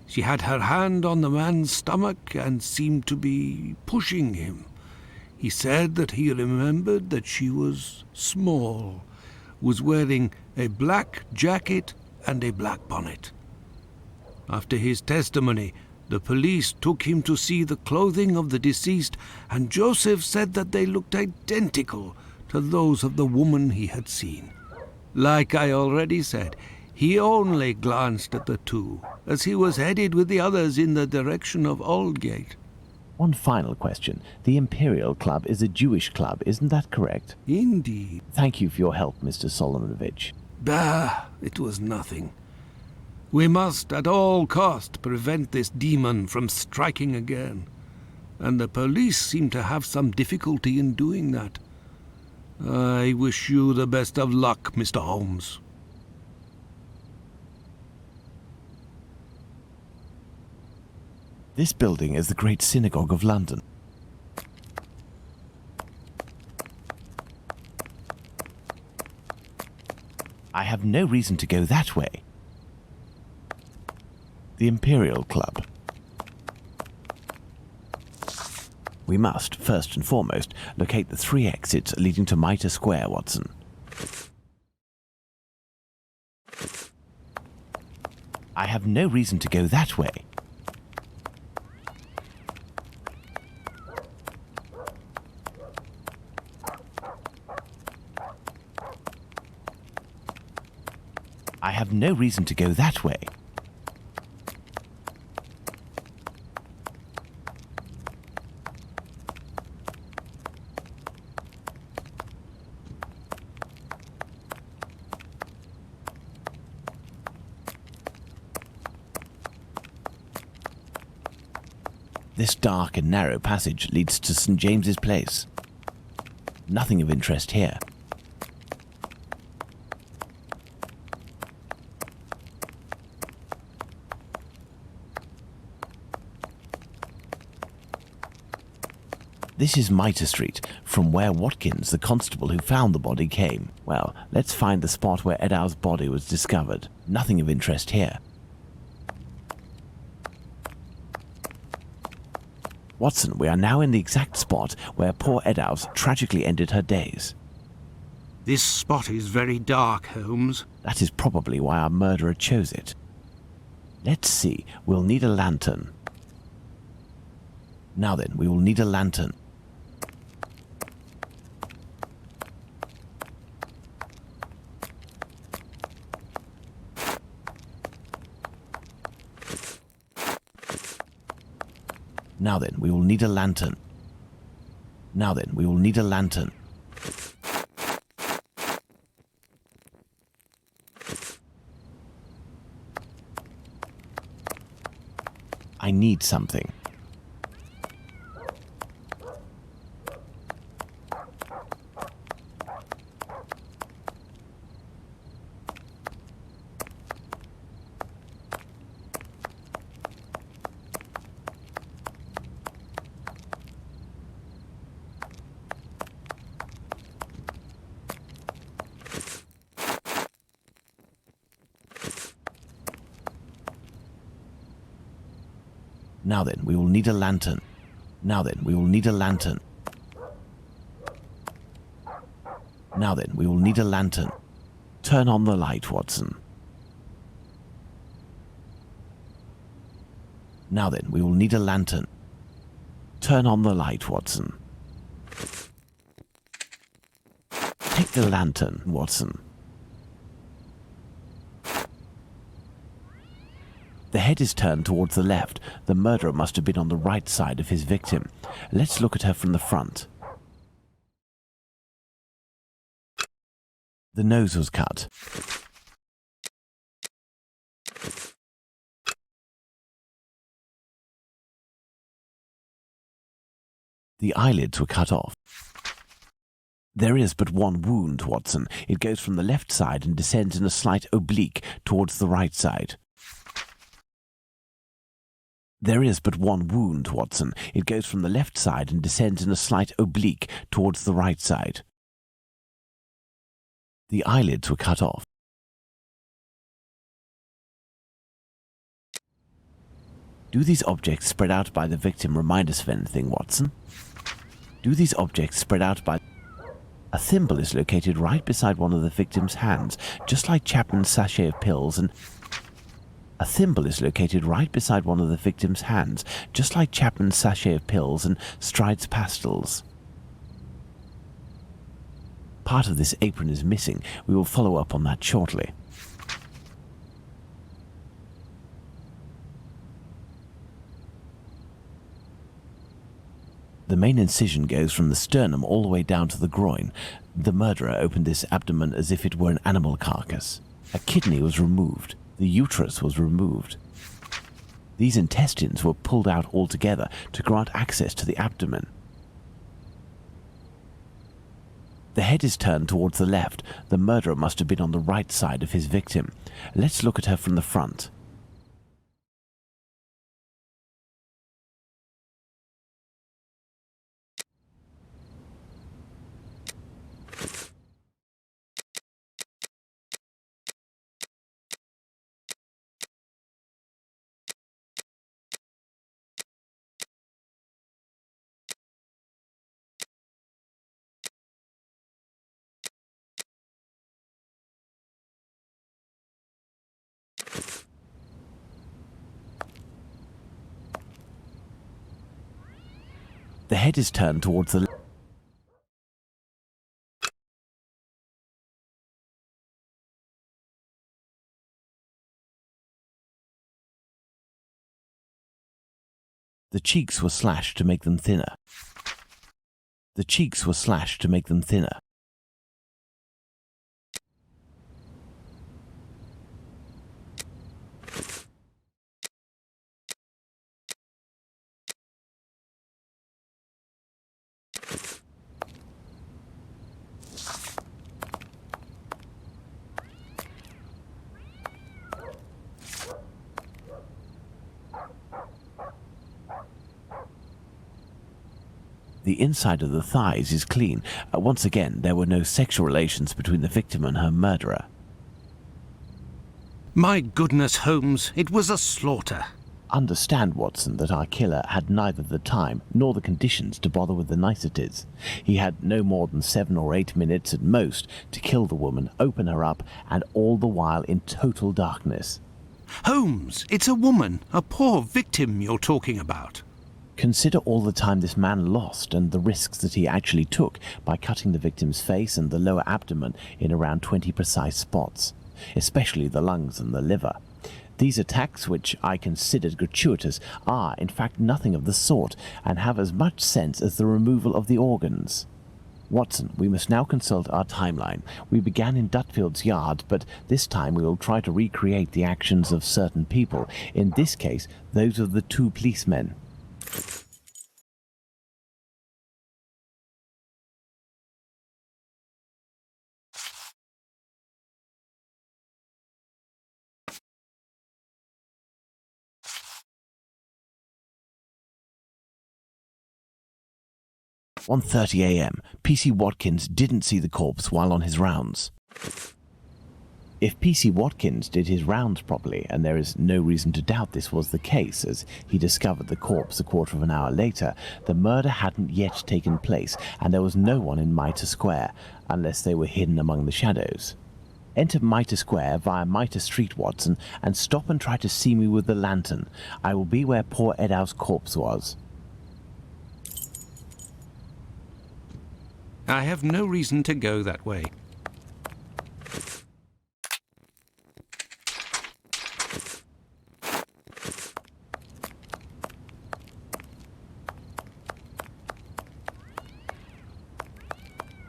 She had her hand on the man's stomach and seemed to be pushing him. He said that he remembered that she was small, was wearing a black jacket and a black bonnet. After his testimony, the police took him to see the clothing of the deceased, and Joseph said that they looked identical to those of the woman he had seen. Like I already said, he only glanced at the 2, as he was headed with the others in the direction of Aldgate.
One final question. The Imperial Club is a Jewish club, isn't that correct?
Indeed.
Thank you for your help, Mr. Solomonovich.
Bah, it was nothing. We must at all cost prevent this demon from striking again, and the police seem to have some difficulty in doing that. I wish you the best of luck, Mr. Holmes.
This building is the Great Synagogue of London. I have no reason to go that way. The Imperial Club. We must, first and foremost, locate the 3 exits leading to Mitre Square, Watson. I have no reason to go that way. I have no reason to go that way. This dark and narrow passage leads to St. James's Place. Nothing of interest here. This is Mitre Street, from where Watkins, the constable who found the body, came. Well, let's find the spot where Edow's body was discovered. Nothing of interest here. Watson, we are now in the exact spot where poor Eddowes tragically ended her days.
This spot is very dark, Holmes.
That is probably why our murderer chose it. Let's see, we'll need a lantern. Now then, we will need a lantern. Now then, we will need a lantern. Now then, we will need a lantern. I need something. Now then, we will need a lantern. Now then, we will need a lantern. Now then, we will need a lantern. Turn on the light, Watson. Now then, we will need a lantern. Turn on the light, Watson. Take the lantern, Watson. The head is turned towards the left. The murderer must have been on the right side of his victim. Let's look at her from the front. The nose was cut. The eyelids were cut off. There is but one wound, Watson. It goes from the left side and descends in a slight oblique towards the right side. There is but one wound, Watson. It goes from the left side and descends in a slight oblique towards the right side. The eyelids were cut off. Do these objects spread out by the victim remind us of anything, Watson? Do these objects spread out by... A thimble is located right beside one of the victim's hands, just like Chapman's sachet of pills, and... A thimble is located right beside one of the victim's hands, just like Chapman's sachet of pills and Stride's pastils. Part of this apron is missing. We will follow up on that shortly. The main incision goes from the sternum all the way down to the groin. The murderer opened this abdomen as if it were an animal carcass. A kidney was removed. The uterus was removed. These intestines were pulled out altogether to grant access to the abdomen. The head is turned towards the left. The murderer must have been on the right side of his victim. Let's look at her from the front. The head is turned towards the left. The cheeks were slashed to make them thinner. The cheeks were slashed to make them thinner. The inside of the thighs is clean. Once again, there were no sexual relations between the victim and her murderer.
My goodness, Holmes, it was a slaughter.
Understand, Watson, that our killer had neither the time nor the conditions to bother with the niceties. He had no more than 7 or 8 minutes at most to kill the woman, open her up, and all the while in total darkness.
Holmes, it's a woman, a poor victim you're talking about.
Consider all the time this man lost and the risks that he actually took by cutting the victim's face and the lower abdomen in around 20 precise spots, especially the lungs and the liver. These attacks, which I considered gratuitous, are in fact nothing of the sort and have as much sense as the removal of the organs. Watson, we must now consult our timeline. We began in Dutfield's yard, but this time we will try to recreate the actions of certain people, in this case those of the 2 policemen. "1:30 a.m. P.C. Watkins didn't see the corpse while on his rounds." If P.C. Watkins did his rounds properly, and there is no reason to doubt this was the case, as he discovered the corpse a quarter of an hour later, the murder hadn't yet taken place, and there was no one in Mitre Square, unless they were hidden among the shadows. Enter Mitre Square via Mitre Street, Watson, and stop and try to see me with the lantern. I will be where poor Edow's corpse was.
I have no reason to go that way.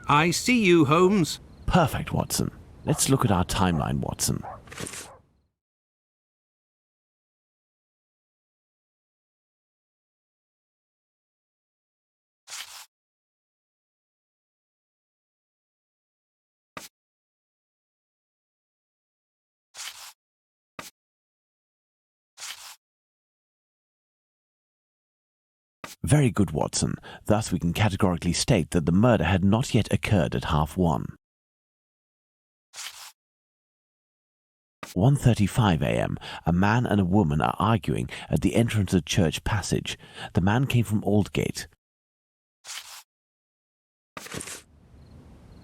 I see you, Holmes.
Perfect, Watson. Let's look at our timeline, Watson. Very good, Watson. Thus we can categorically state that the murder had not yet occurred at 1:30. 1:35 a.m. A man and a woman are arguing at the entrance of Church Passage. The man came from Aldgate.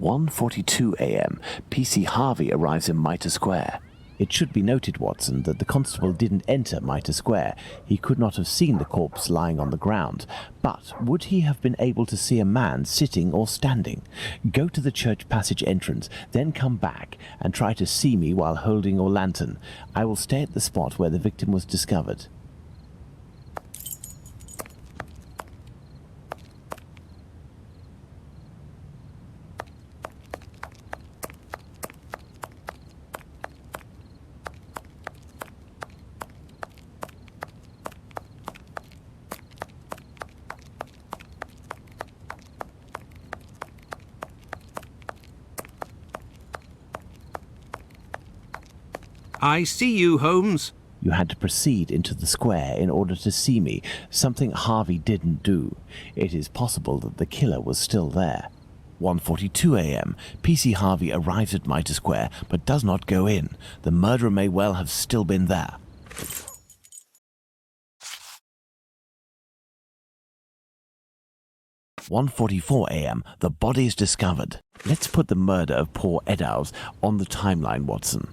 1:42 a.m. P.C. Harvey arrives in Mitre Square. It should be noted, Watson, that the constable didn't enter Mitre Square. He could not have seen the corpse lying on the ground. But would he have been able to see a man sitting or standing? Go to the Church Passage entrance, then come back and try to see me while holding your lantern. I will stay at the spot where the victim was discovered.
I see you, Holmes.
You had to proceed into the square in order to see me, something Harvey didn't do. It is possible that the killer was still there. 1:42 a.m. P.C. Harvey arrives at Mitre Square, but does not go in. The murderer may well have still been there. 1:44 a.m. The body is discovered. Let's put the murder of poor Eddowes on the timeline, Watson.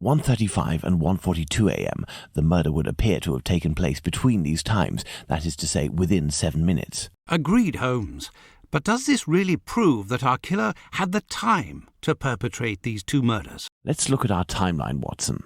1:35 and 1:42 a.m. The murder would appear to have taken place between these times, that is to say, within 7 minutes.
Agreed, Holmes. But does this really prove that our killer had the time to perpetrate these 2 murders?
Let's look at our timeline, Watson.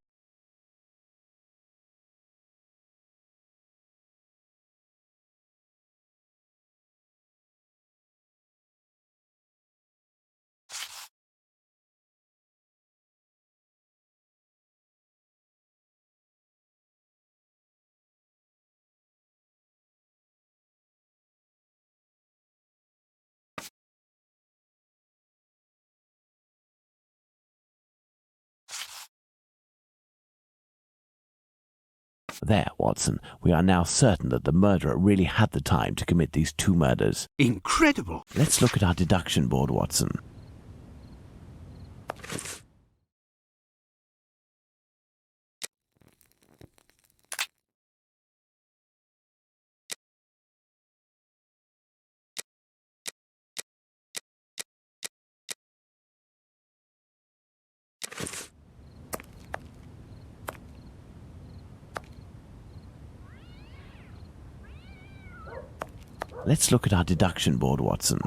There, Watson, we are now certain that the murderer really had the time to commit these 2 murders.
Incredible!
Let's look at our deduction board, Watson. Let's look at our deduction board, Watson.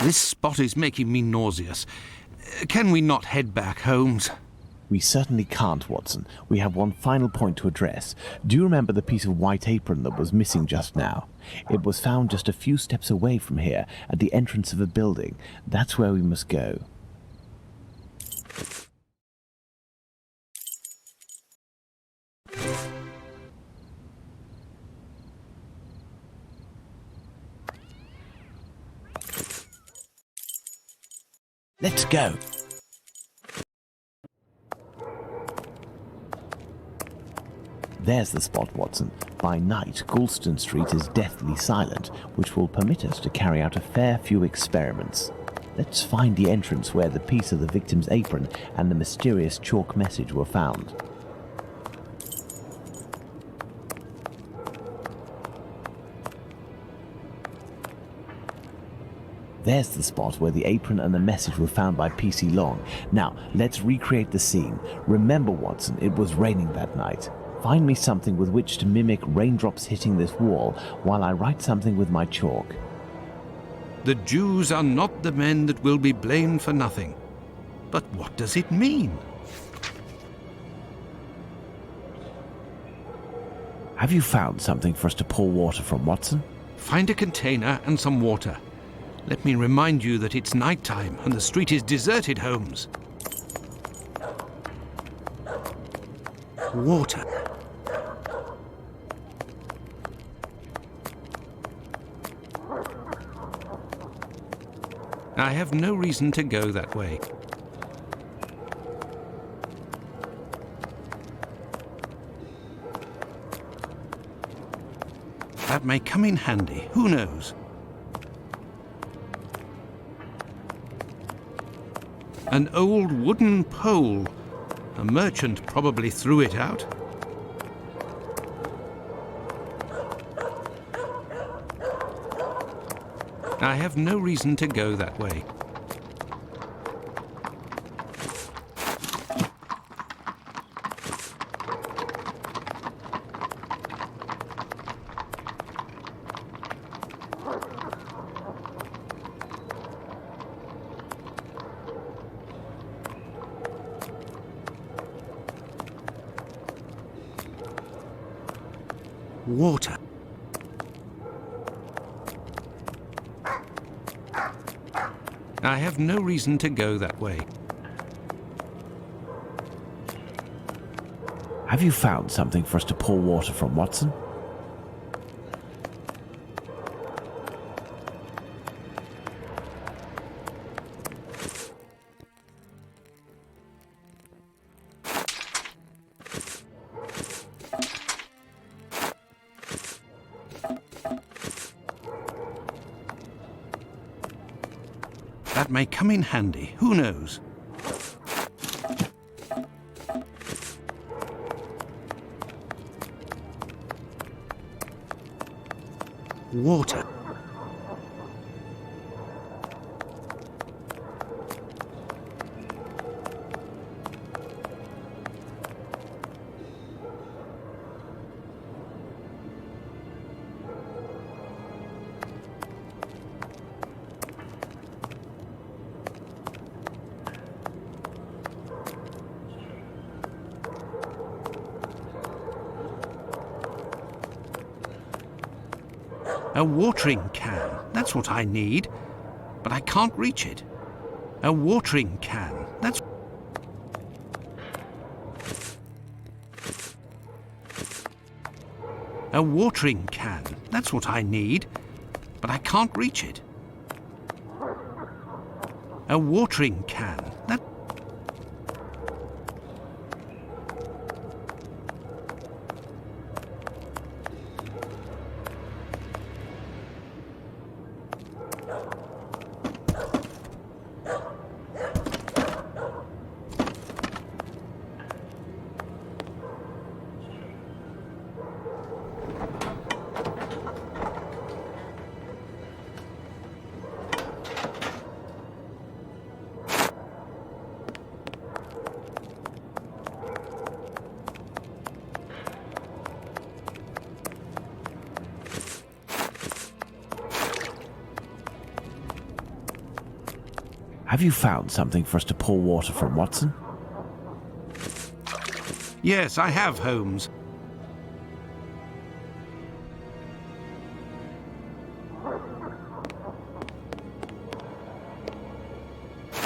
This spot is making me nauseous. Can we not head back, Holmes?
We certainly can't, Watson. We have one final point to address. Do you remember the piece of white apron that was missing just now? It was found just a few steps away from here, at the entrance of a building. That's where we must go. Let's go. There's the spot, Watson. By night, Goulston Street is deathly silent, which will permit us to carry out a fair few experiments. Let's find the entrance where the piece of the victim's apron and the mysterious chalk message were found. There's the spot where the apron and the message were found by P.C. Long. Now, let's recreate the scene. Remember, Watson, it was raining that night. Find me something with which to mimic raindrops hitting this wall while I write something with my chalk.
The Jews are not the men that will be blamed for nothing. But what does it mean?
Have you found something for us to pour water from, Watson?
Find a container and some water. Let me remind you that it's night time and the street is deserted, Holmes. Water. I have no reason to go that way. That may come in handy, who knows? An old wooden pole. A merchant probably threw it out. I have no reason to go that way. Water. I have no reason to go that way.
Have you found something for us to pour water from, Watson?
That may come in handy. Who knows? Water. A watering can. That's what I need. But I can't reach it. A watering can. That's... A watering can. That's what I need. But I can't reach it. A watering can. That...
Have you found something for us to pour water from, Watson?
Yes, I have, Holmes.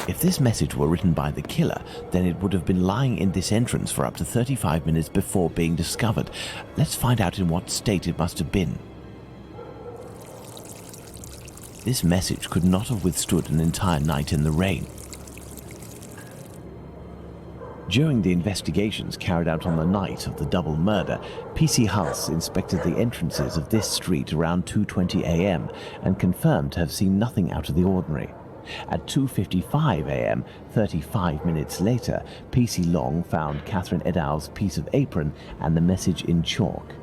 If this message were written by the killer, then it would have been lying in this entrance for up to 35 minutes before being discovered. Let's find out in what state it must have been. This message could not have withstood an entire night in the rain. During the investigations carried out on the night of the double murder, PC Hulse inspected the entrances of this street around 2:20 a.m. and confirmed to have seen nothing out of the ordinary. At 2:55 a.m., 35 minutes later, PC Long found Catherine Edow's piece of apron and the message in chalk.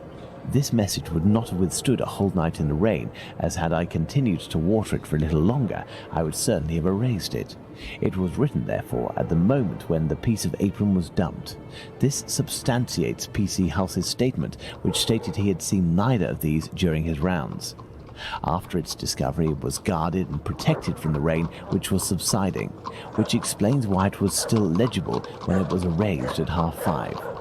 This message would not have withstood a whole night in the rain, as had I continued to water it for a little longer, I would certainly have erased it. It was written, therefore, at the moment when the piece of apron was dumped. This substantiates PC Hulse's statement, which stated he had seen neither of these during his rounds. After its discovery, it was guarded and protected from the rain, which was subsiding, which explains why it was still legible when it was erased at 5:30.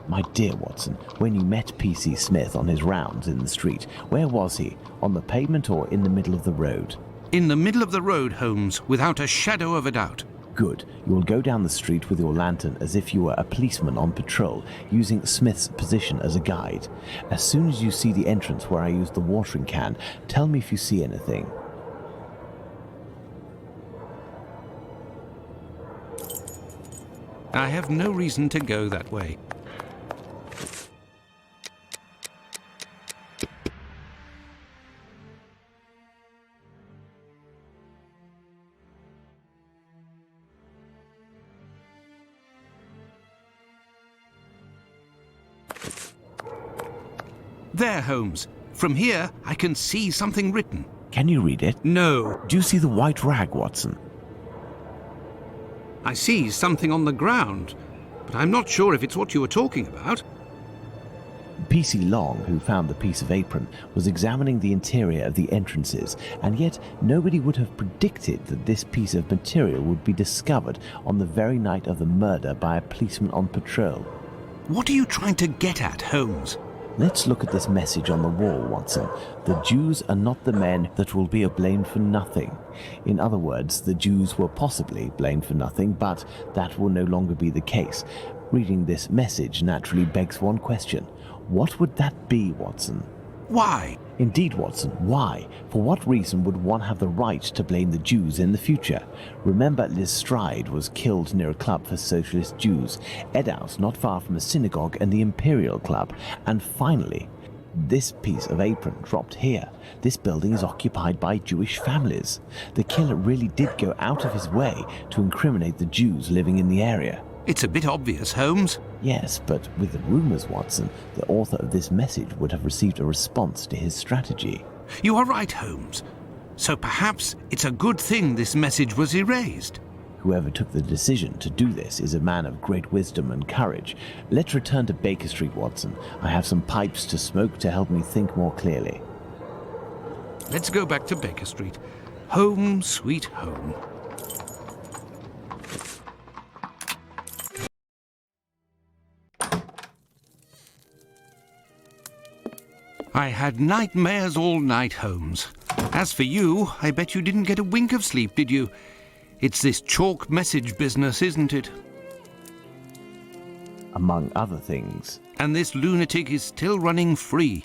My dear Watson, when you met P.C. Smith on his rounds in the street, where was he? On the pavement or in the middle of the road?
In the middle of the road, Holmes, without a shadow of a doubt.
Good. You will go down the street with your lantern as if you were a policeman on patrol, using Smith's position as a guide. As soon as you see the entrance where I used the watering can, tell me if you see anything.
I have no reason to go that way. There, Holmes. From here, I can see something written.
Can you read it?
No.
Do you see the white rag, Watson?
I see something on the ground, but I'm not sure if it's what you were talking about.
P.C. Long, who found the piece of apron, was examining the interior of the entrances, and yet nobody would have predicted that this piece of material would be discovered on the very night of the murder by a policeman on patrol.
What are you trying to get at, Holmes?
Let's look at this message on the wall, Watson. The Jews are not the men that will be blamed for nothing. In other words, the Jews were possibly blamed for nothing, but that will no longer be the case. Reading this message naturally begs one question. What would that be, Watson?
Why?
Indeed, Watson, why? For what reason would one have the right to blame the Jews in the future? Remember, Lestrade was killed near a club for socialist Jews, Edaus not far from a synagogue and the Imperial Club, and finally, this piece of apron dropped here. This building is occupied by Jewish families. The killer really did go out of his way to incriminate the Jews living in the area.
It's a bit obvious, Holmes.
Yes, but with the rumors, Watson, the author of this message would have received a response to his strategy.
You are right, Holmes. So perhaps it's a good thing this message was erased.
Whoever took the decision to do this is a man of great wisdom and courage. Let's return to Baker Street, Watson. I have some pipes to smoke to help me think more clearly.
Let's go back to Baker Street. Home, sweet home. I had nightmares all night, Holmes. As for you, I bet you didn't get a wink of sleep, did you? It's this chalk message business, isn't it?
Among other things.
And this lunatic is still running free.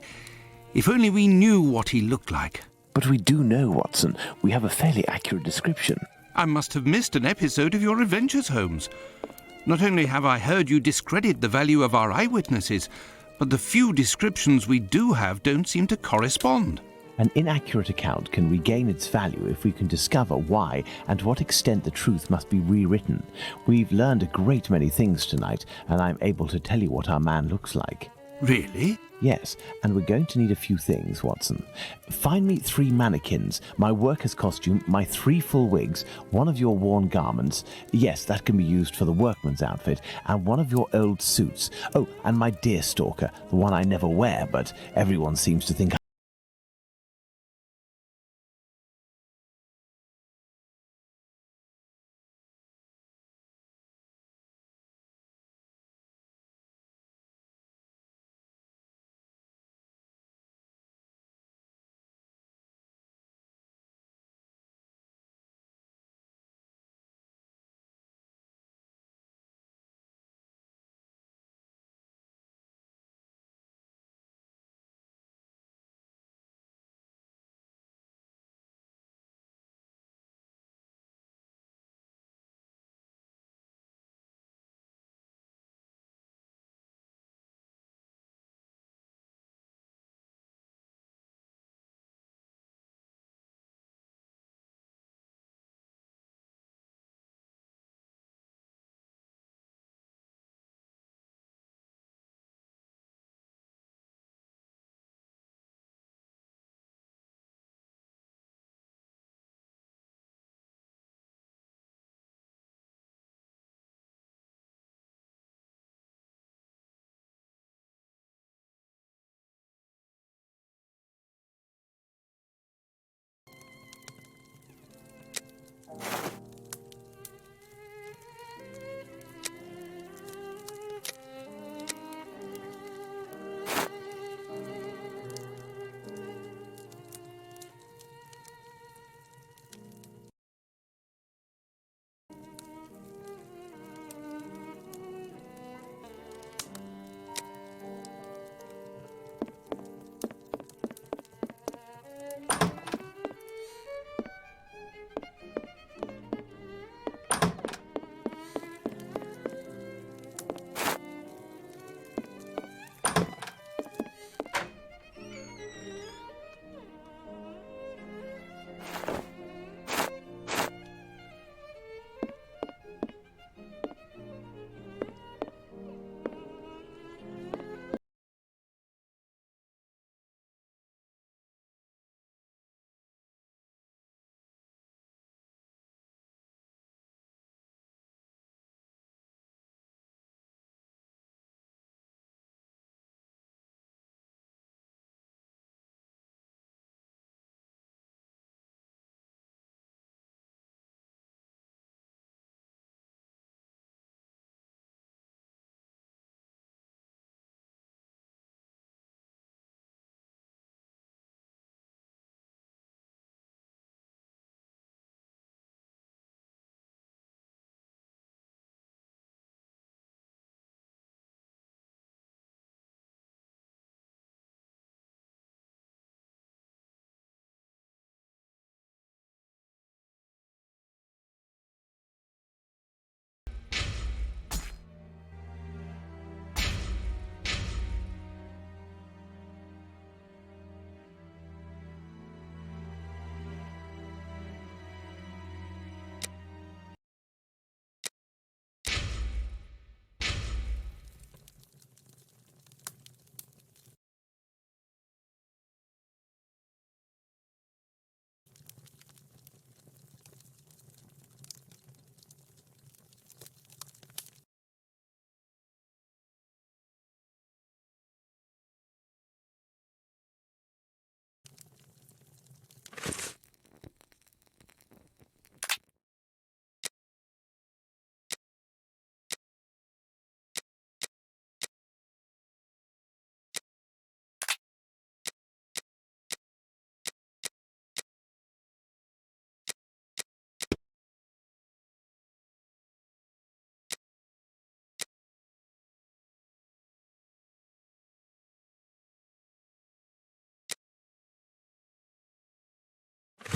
If only we knew what he looked like.
But we do know, Watson. We have a fairly accurate description.
I must have missed an episode of your adventures, Holmes. Not only have I heard you discredit the value of our eyewitnesses, but the few descriptions we do have don't seem to correspond.
An inaccurate account can regain its value if we can discover why and to what extent the truth must be rewritten. We've learned a great many things tonight, and I'm able to tell you what our man looks like.
Really?
Yes, and we're going to need a few things, Watson. Find me 3 mannequins, my worker's costume, my 3 full wigs, one of your worn garments, yes, that can be used for the workman's outfit, and one of your old suits. Oh, and my deer stalker, the one I never wear, but everyone seems to think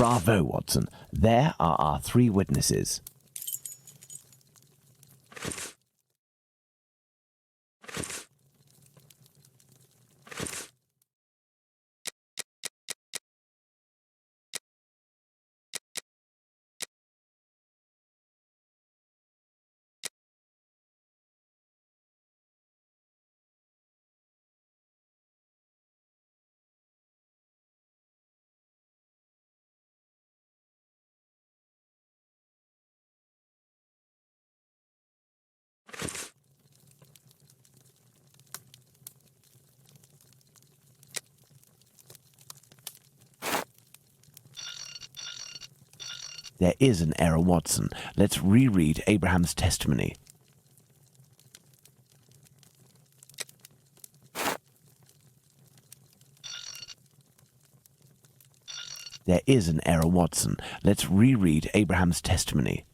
Bravo, Watson. There are our 3 witnesses. There is an error, Watson. Let's reread Abraham's testimony. There is an error, Watson. Let's reread Abraham's testimony.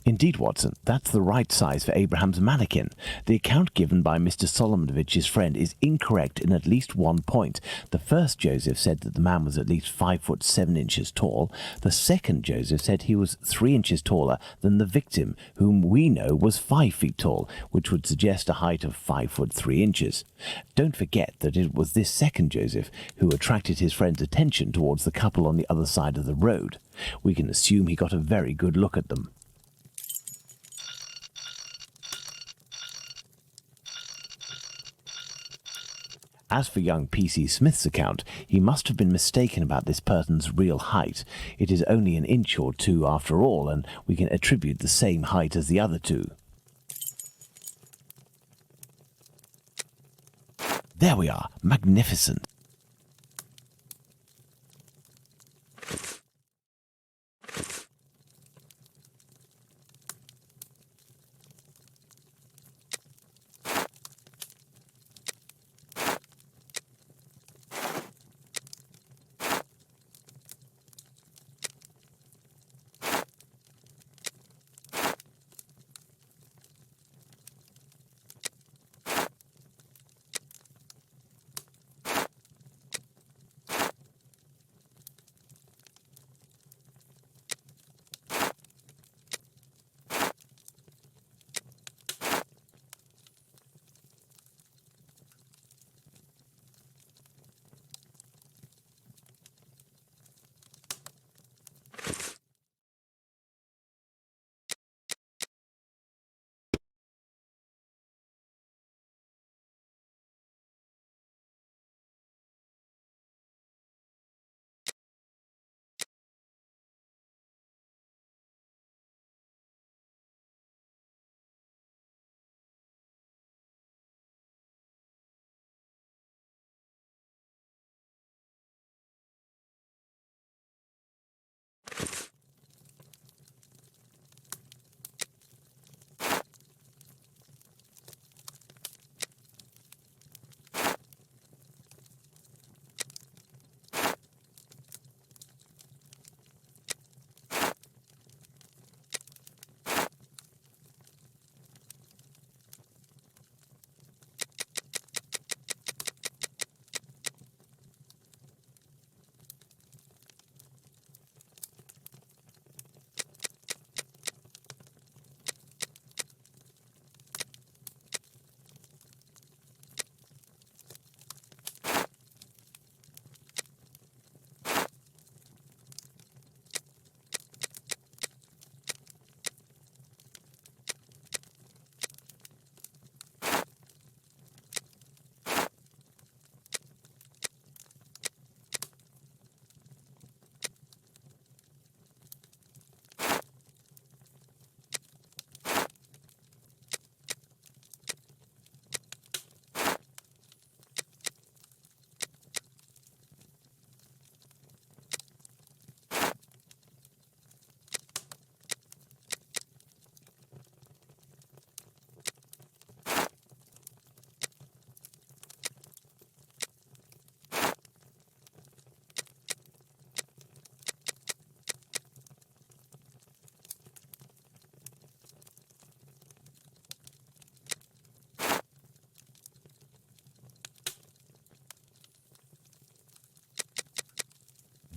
Indeed, Watson, that's the right size for Abraham's mannequin. The account given by Mr. Solomonovich's friend is incorrect in at least one point. The first Joseph said that the man was at least 5 foot 7 inches tall. The second Joseph said he was 3 inches taller than the victim, whom we know was 5 feet tall, which would suggest a height of 5 foot 3 inches. Don't forget that it was this second Joseph who attracted his friend's attention towards the couple on the other side of the road. We can assume he got a very good look at them. As for young P.C. Smith's account, he must have been mistaken about this person's real height. It is only an inch or 2 after all, and we can attribute the same height as the other 2. There we are. Magnificent.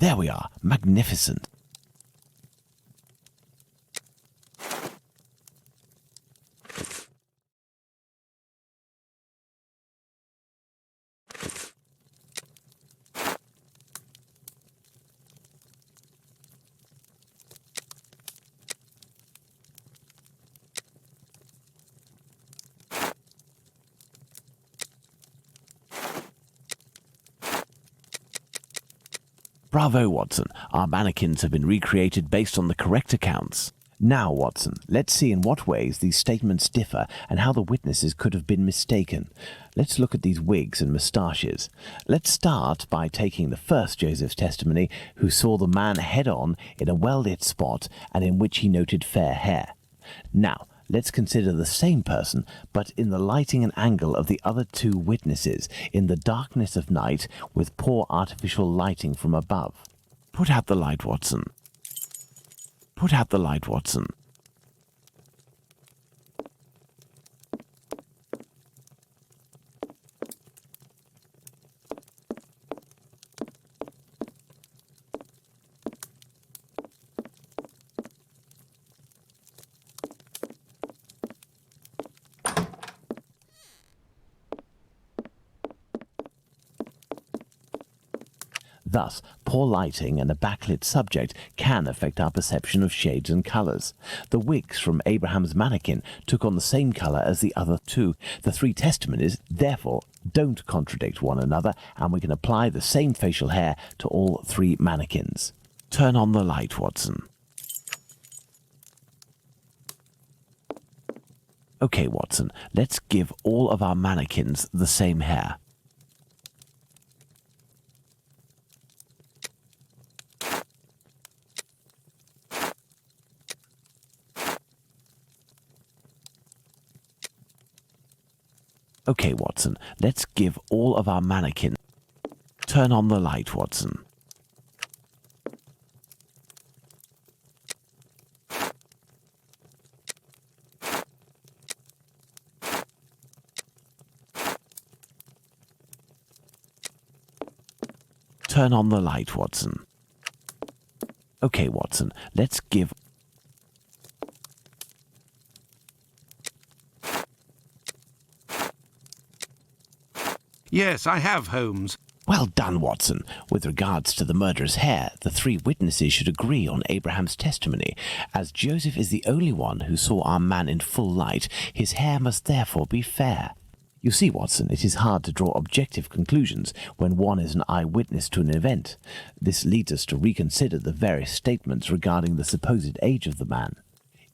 There we are. Magnificent. Bravo, Watson. Our mannequins have been recreated based on the correct accounts. Now, Watson, let's see in what ways these statements differ and how the witnesses could have been mistaken. Let's look at these wigs and moustaches. Let's start by taking the first Joseph's testimony, who saw the man head-on in a well-lit spot and in which he noted fair hair. Now, let's consider the same person, but in the lighting and angle of the other two witnesses, in the darkness of night, with poor artificial lighting from above. Put out the light, Watson. Put out the light, Watson. Thus, poor lighting and a backlit subject can affect our perception of shades and colours. The wigs from Abraham's mannequin took on the same colour as the other two. The three testimonies, therefore, don't contradict one another, and we can apply the same facial hair to all three mannequins. Turn on the light, Watson. Okay, Watson, let's give all of our mannequins the same hair. Okay, Watson, let's give all of our mannequins... Turn on the light, Watson. Turn on the light, Watson. Okay, Watson, let's give...
Yes, I have, Holmes.
Well done, Watson. With regards to the murderer's hair, the three witnesses should agree on Abraham's testimony. As Joseph is the only one who saw our man in full light, his hair must therefore be fair. You see, Watson, it is hard to draw objective conclusions when one is an eyewitness to an event. This leads us to reconsider the various statements regarding the supposed age of the man.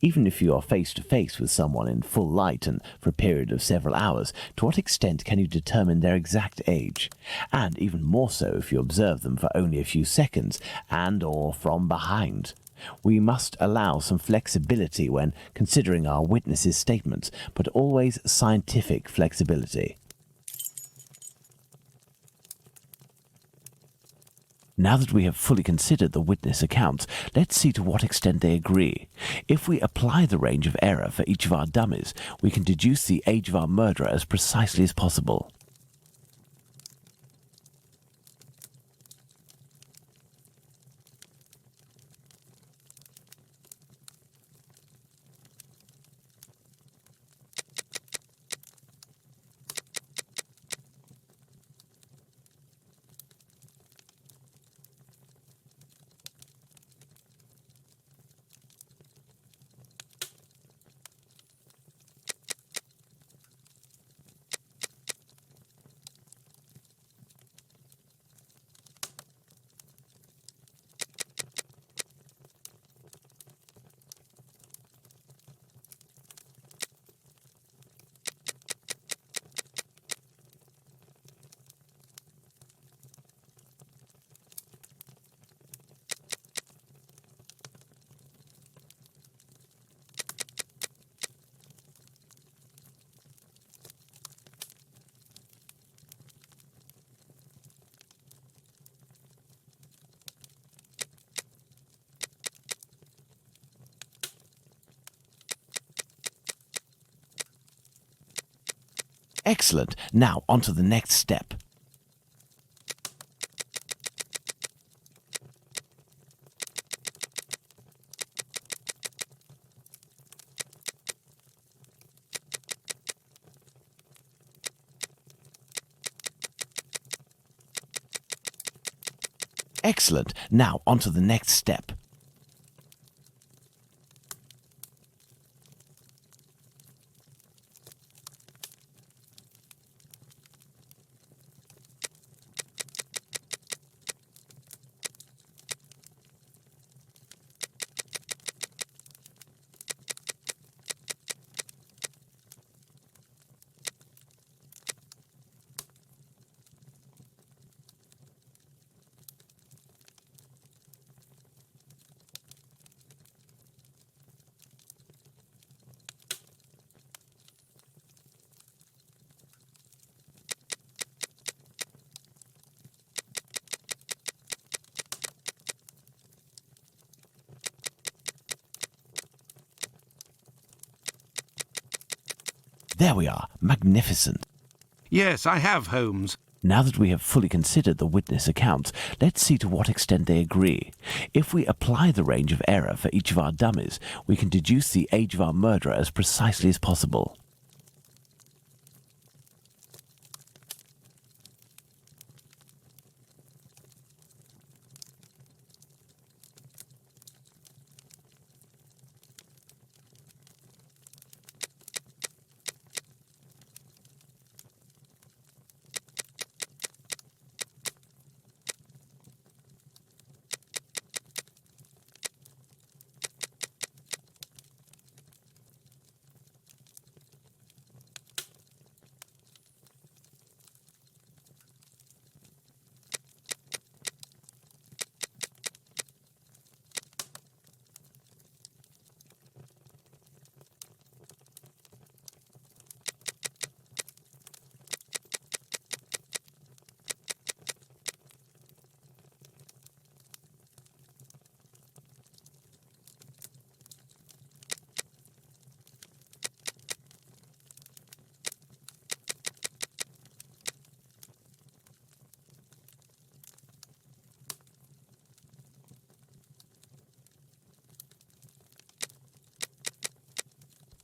Even if you are face to face with someone in full light and for a period of several hours, to what extent can you determine their exact age? And even more so if you observe them for only a few seconds and or from behind. We must allow some flexibility when considering our witnesses' statements, but always scientific flexibility. Now that we have fully considered the witness accounts, let's see to what extent they agree. If we apply the range of error for each of our dummies, we can deduce the age of our murderer as precisely as possible. Excellent. Now on to the next step. Excellent. Now, on to the next step. There we are. Magnificent.
Yes, I have, Holmes.
Now that we have fully considered the witness accounts, let's see to what extent they agree. If we apply the range of error for each of our dummies, we can deduce the age of our murderer as precisely as possible.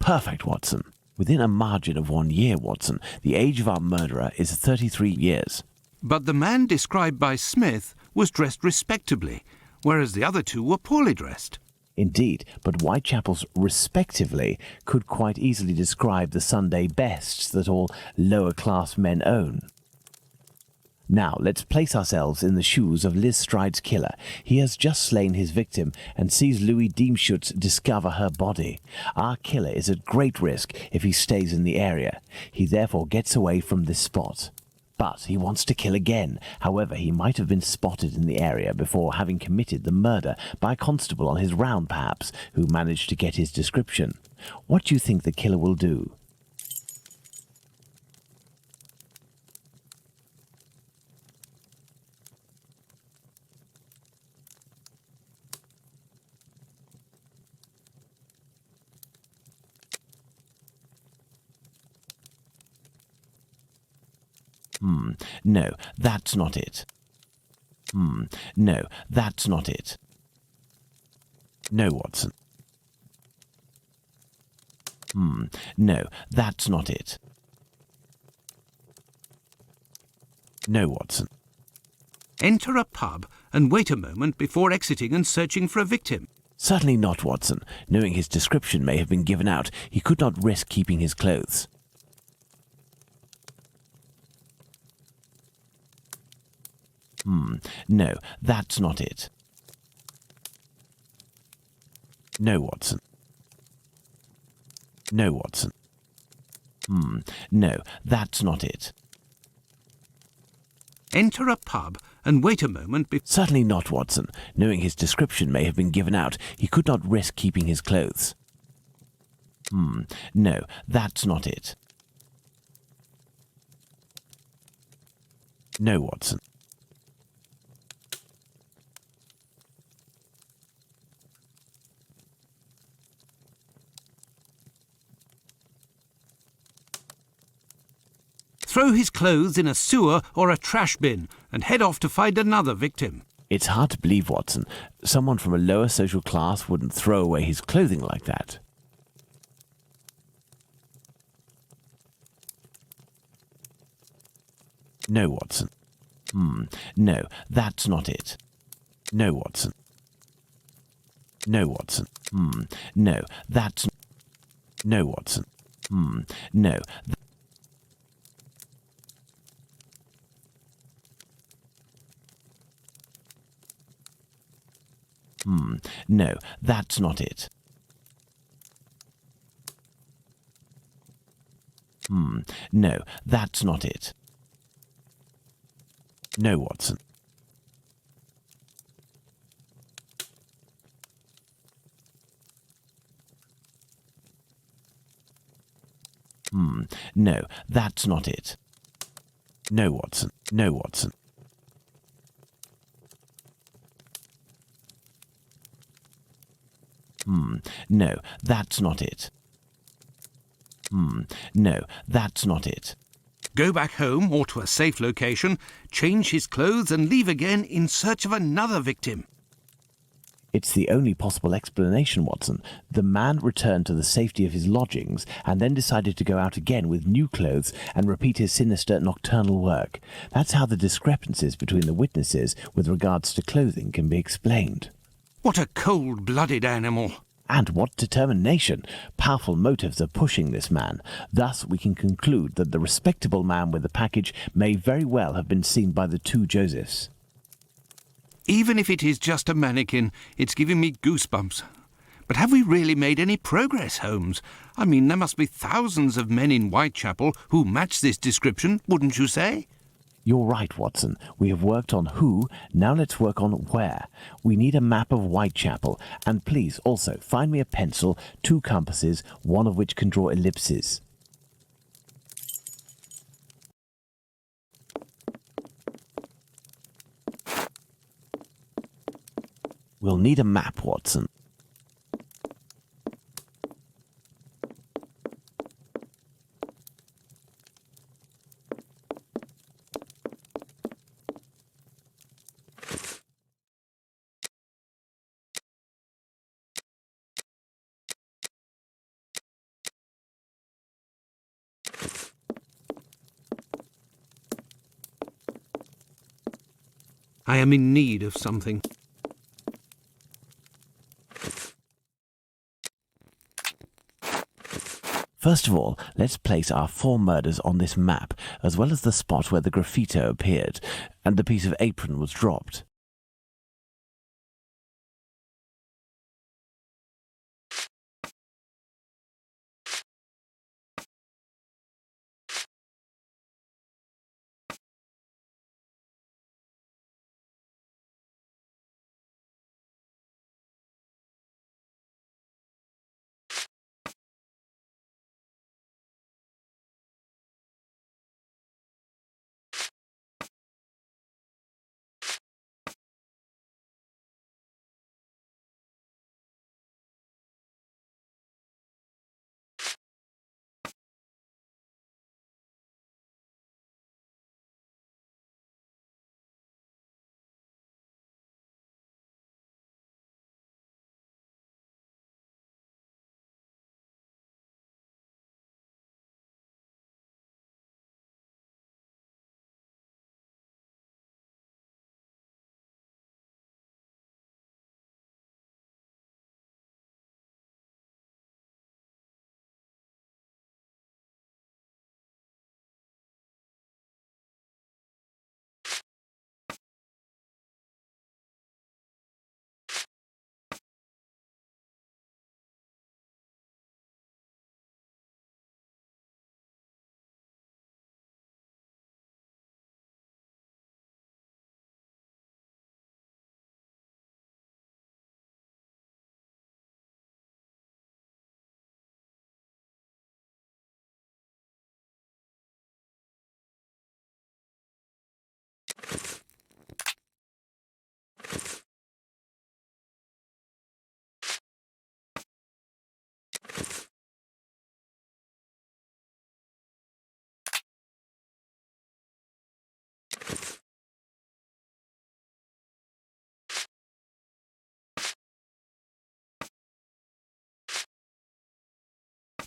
Perfect, Watson. Within a margin of 1 year, Watson, the age of our murderer is 33 years.
But the man described by Smith was dressed respectably, whereas the other two were poorly dressed.
Indeed, but Whitechapel's respectively could quite easily describe the Sunday bests that all lower-class men own. Now, let's place ourselves in the shoes of Liz Stride's killer. He has just slain his victim and sees Louis Diemschutz discover her body. Our killer is at great risk if he stays in the area. He therefore gets away from this spot. But he wants to kill again. However, he might have been spotted in the area before having committed the murder by a constable on his round, perhaps, who managed to get his description. What do you think the killer will do? No, that's not it. No, that's not it. No, Watson. No, that's not it. No, Watson.
Enter a pub and wait a moment before exiting and searching for a victim.
Certainly not, Watson. Knowing his description may have been given out, he could not risk keeping his clothes. No, that's not it. No, Watson. No, Watson. No, that's not it.
Enter a pub and wait a moment before...
Certainly not, Watson. Knowing his description may have been given out, he could not risk keeping his clothes. No, that's not it. No, Watson.
Throw his clothes in a sewer or a trash bin and head off to find another victim.
It's hard to believe, Watson. Someone from a lower social class wouldn't throw away his clothing like that. No, Watson. No, that's not it. No, Watson. No, Watson. No, that's... No, Watson. No. No, that's not it. No, that's not it. No, Watson. No, that's not it. No, Watson. No, Watson. No, that's not it. No, that's not it.
Go back home or to a safe location, change his clothes and leave again in search of another victim.
It's the only possible explanation, Watson. The man returned to the safety of his lodgings and then decided to go out again with new clothes and repeat his sinister nocturnal work. That's how the discrepancies between the witnesses with regards to clothing can be explained.
What a cold-blooded animal.
And what determination! Powerful motives are pushing this man. Thus we can conclude that the respectable man with the package may very well have been seen by the two Josephs.
Even if it is just a mannequin, it's giving me goosebumps. But have we really made any progress, Holmes? I mean, there must be thousands of men in Whitechapel who match this description, wouldn't you say?
You're right, Watson. We have worked on who, now let's work on where. We need a map of Whitechapel, and please also find me a pencil, 2 compasses, one of which can draw ellipses. We'll need a map, Watson.
I am in need of something.
First of all, let's place our 4 murders on this map, as well as the spot where the graffito appeared, and the piece of apron was dropped.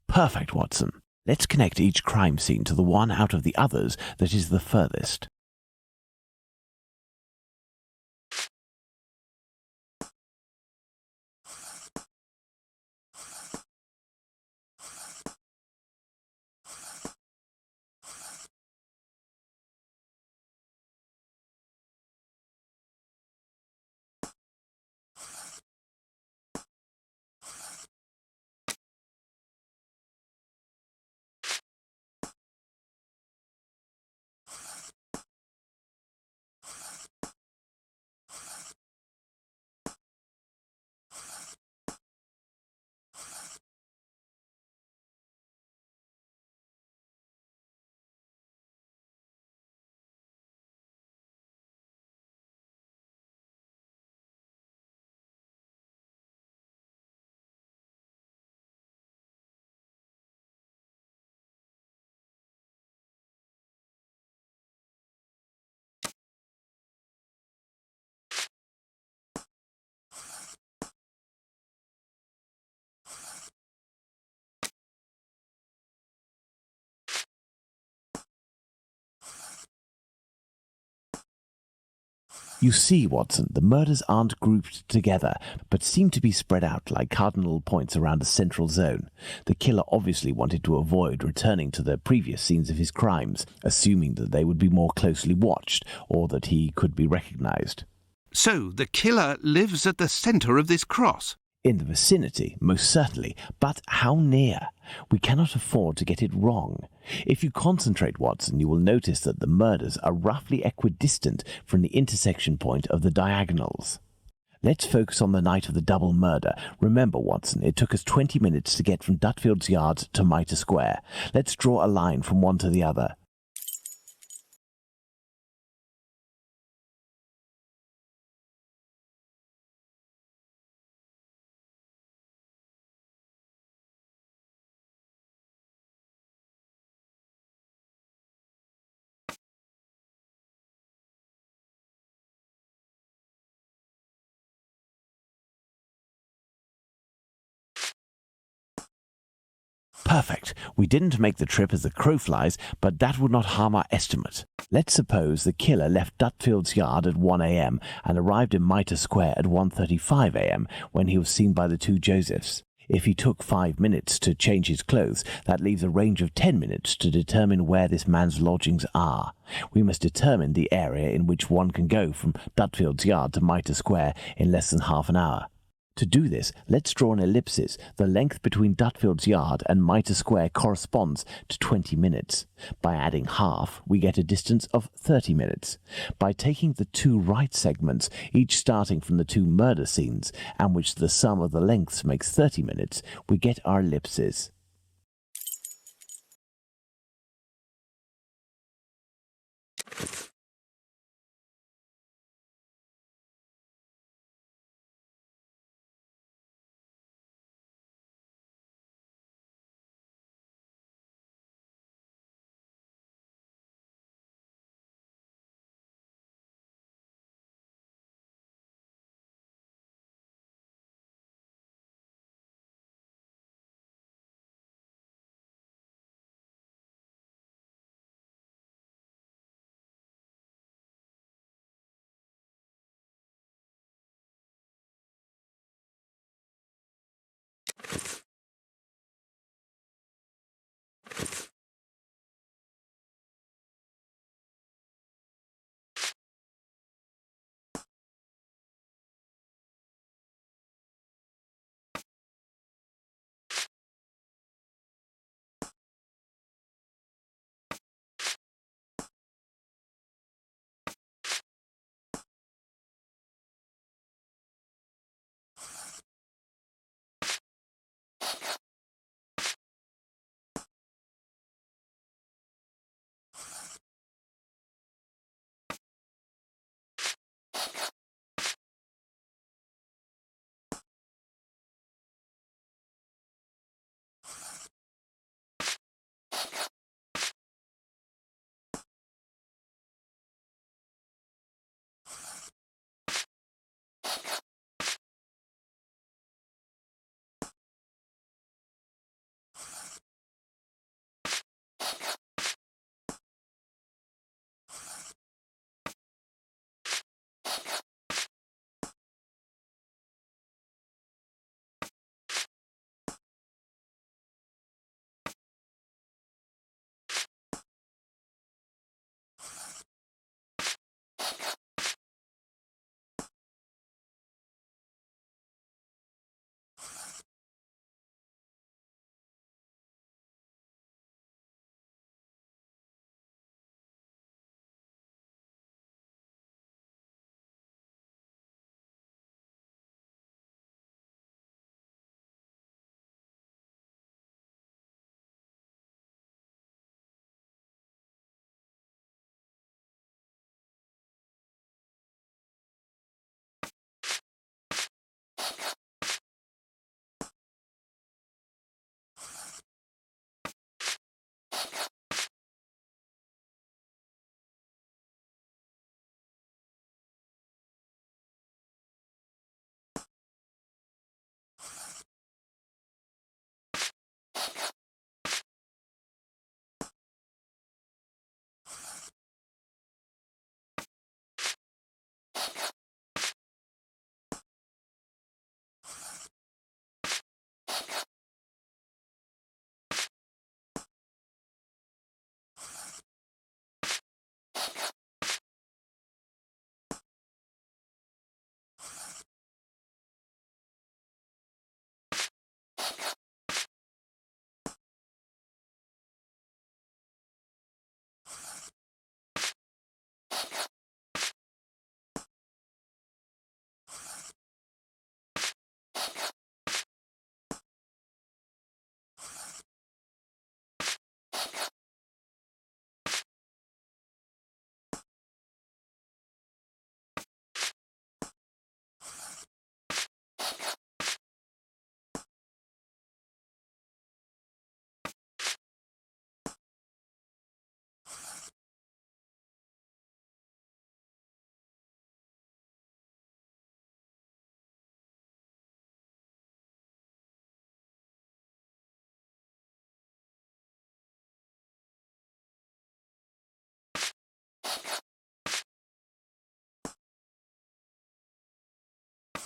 Perfect, Watson. Let's connect each crime scene to the one out of the others that is the furthest. You see, Watson, the murders aren't grouped together, but seem to be spread out like cardinal points around a central zone. The killer obviously wanted to avoid returning to the previous scenes of his crimes, assuming that they would be more closely watched or that he could be recognized.
So the killer lives at the centre of this cross.
In the vicinity, most certainly, but how near? We cannot afford to get it wrong. If you concentrate, Watson, you will notice that the murders are roughly equidistant from the intersection point of the diagonals. Let's focus on the night of the double murder. Remember, Watson, it took us 20 minutes to get from Dutfield's Yard to Mitre Square. Let's draw a line from one to the other. Perfect. We didn't make the trip as the crow flies, but that would not harm our estimate. Let's suppose the killer left Dutfield's Yard at 1 a.m. and arrived in Mitre Square at 1:35 a.m. when he was seen by the two Josephs. If he took 5 minutes to change his clothes, that leaves a range of 10 minutes to determine where this man's lodgings are. We must determine the area in which one can go from Dutfield's Yard to Mitre Square in less than half an hour. To do this, let's draw an ellipsis. The length between Dutfield's Yard and Mitre Square corresponds to 20 minutes. By adding half, we get a distance of 30 minutes. By taking the two right segments, each starting from the two murder scenes, and which the sum of the lengths makes 30 minutes, we get our ellipses.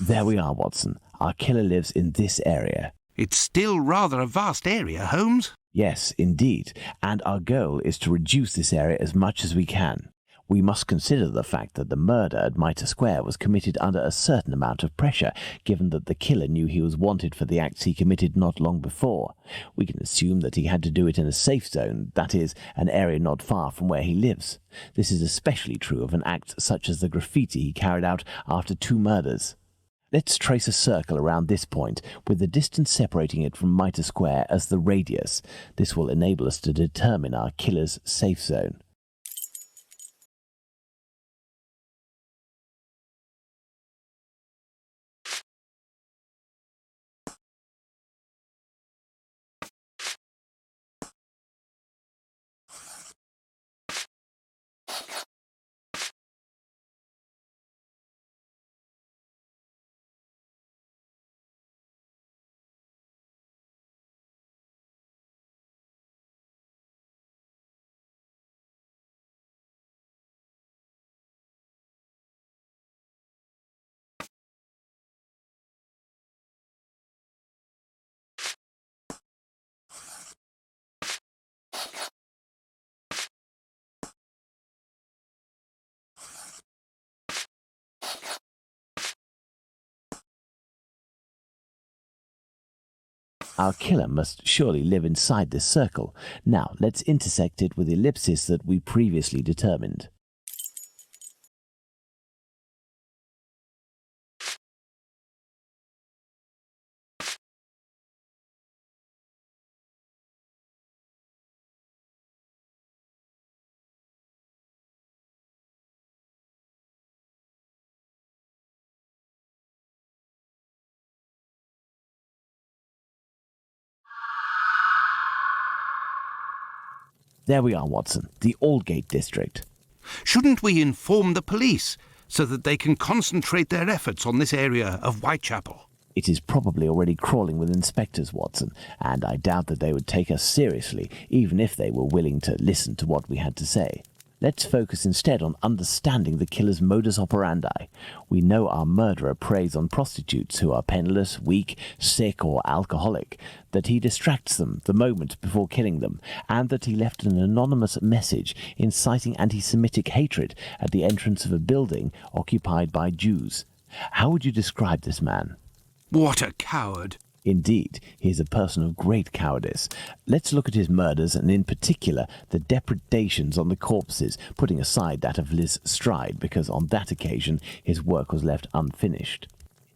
There we are, Watson. Our killer lives in this area.
It's still rather a vast area, Holmes.
Yes, indeed, and our goal is to reduce this area as much as we can. We must consider the fact that the murder at Mitre Square was committed under a certain amount of pressure, given that the killer knew he was wanted for the acts he committed not long before. We can assume that he had to do it in a safe zone, that is, an area not far from where he lives. This is especially true of an act such as the graffiti he carried out after 2 murders. Let's trace a circle around this point, with the distance separating it from Mitre Square as the radius. This will enable us to determine our killer's safe zone. Our killer must surely live inside this circle. Now, let's intersect it with the ellipsis that we previously determined. There we are, Watson, the Aldgate district.
Shouldn't we inform the police so that they can concentrate their efforts on this area of Whitechapel?
It is probably already crawling with inspectors, Watson, and I doubt that they would take us seriously, even if they were willing to listen to what we had to say. Let's focus instead on understanding the killer's modus operandi. We know our murderer preys on prostitutes who are penniless, weak, sick, or alcoholic, that he distracts them the moment before killing them, and that he left an anonymous message inciting anti-Semitic hatred at the entrance of a building occupied by Jews. How would you describe this man?
What a coward!
Indeed, he is a person of great cowardice. Let's look at his murders, and in particular the depredations on the corpses, putting aside that of Liz Stride, because on that occasion his work was left unfinished.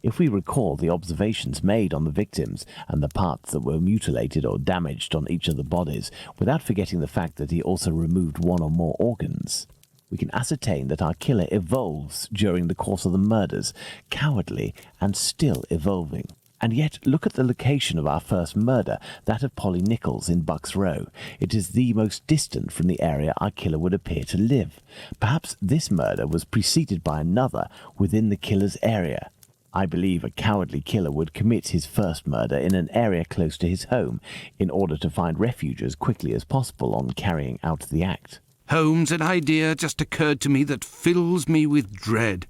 If we recall the observations made on the victims and the parts that were mutilated or damaged on each of the bodies, without forgetting the fact that he also removed 1 or more organs, we can ascertain that our killer evolves during the course of the murders, cowardly and still evolving. And yet, look at the location of our first murder, that of Polly Nichols in Bucks Row. It is the most distant from the area our killer would appear to live. Perhaps this murder was preceded by another within the killer's area. I believe a cowardly killer would commit his first murder in an area close to his home, in order to find refuge as quickly as possible on carrying out the act.
Holmes, an idea just occurred to me that fills me with dread.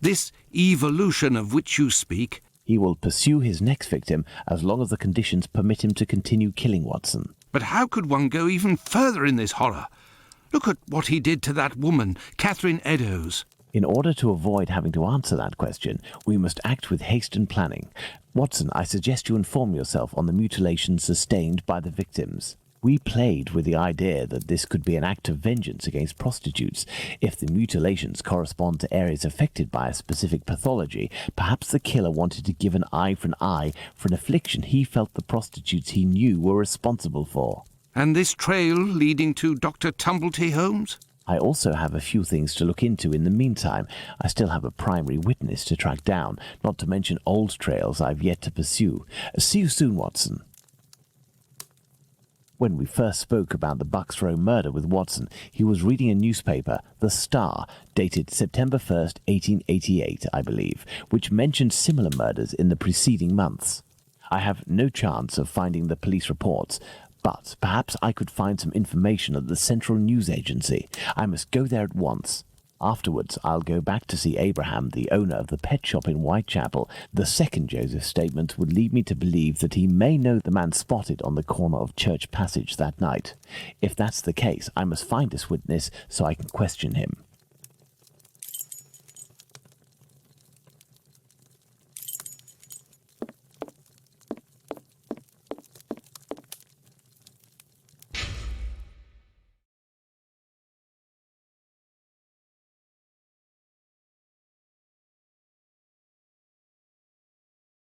This evolution of which you speak.
He will pursue his next victim as long as the conditions permit him to continue killing, Watson.
But how could one go even further in this horror? Look at what he did to that woman, Catherine Eddowes.
In order to avoid having to answer that question, we must act with haste and planning. Watson, I suggest you inform yourself on the mutilations sustained by the victims. We played with the idea that this could be an act of vengeance against prostitutes. If the mutilations correspond to areas affected by a specific pathology, perhaps the killer wanted to give an eye for an affliction he felt the prostitutes he knew were responsible for.
And this trail leading to Dr. Tumblety, Holmes?
I also have a few things to look into in the meantime. I still have a primary witness to track down, not to mention old trails I've yet to pursue. See you soon, Watson. When we first spoke about the Bucks Row murder with Watson, he was reading a newspaper, The Star, dated September 1st, 1888, I believe, which mentioned similar murders in the preceding months. I have no chance of finding the police reports, but perhaps I could find some information at the Central News Agency. I must go there at once. Afterwards, I'll go back to see Abraham, the owner of the pet shop in Whitechapel. The second Joseph's statement would lead me to believe that he may know the man spotted on the corner of Church Passage that night. If that's the case, I must find this witness so I can question him.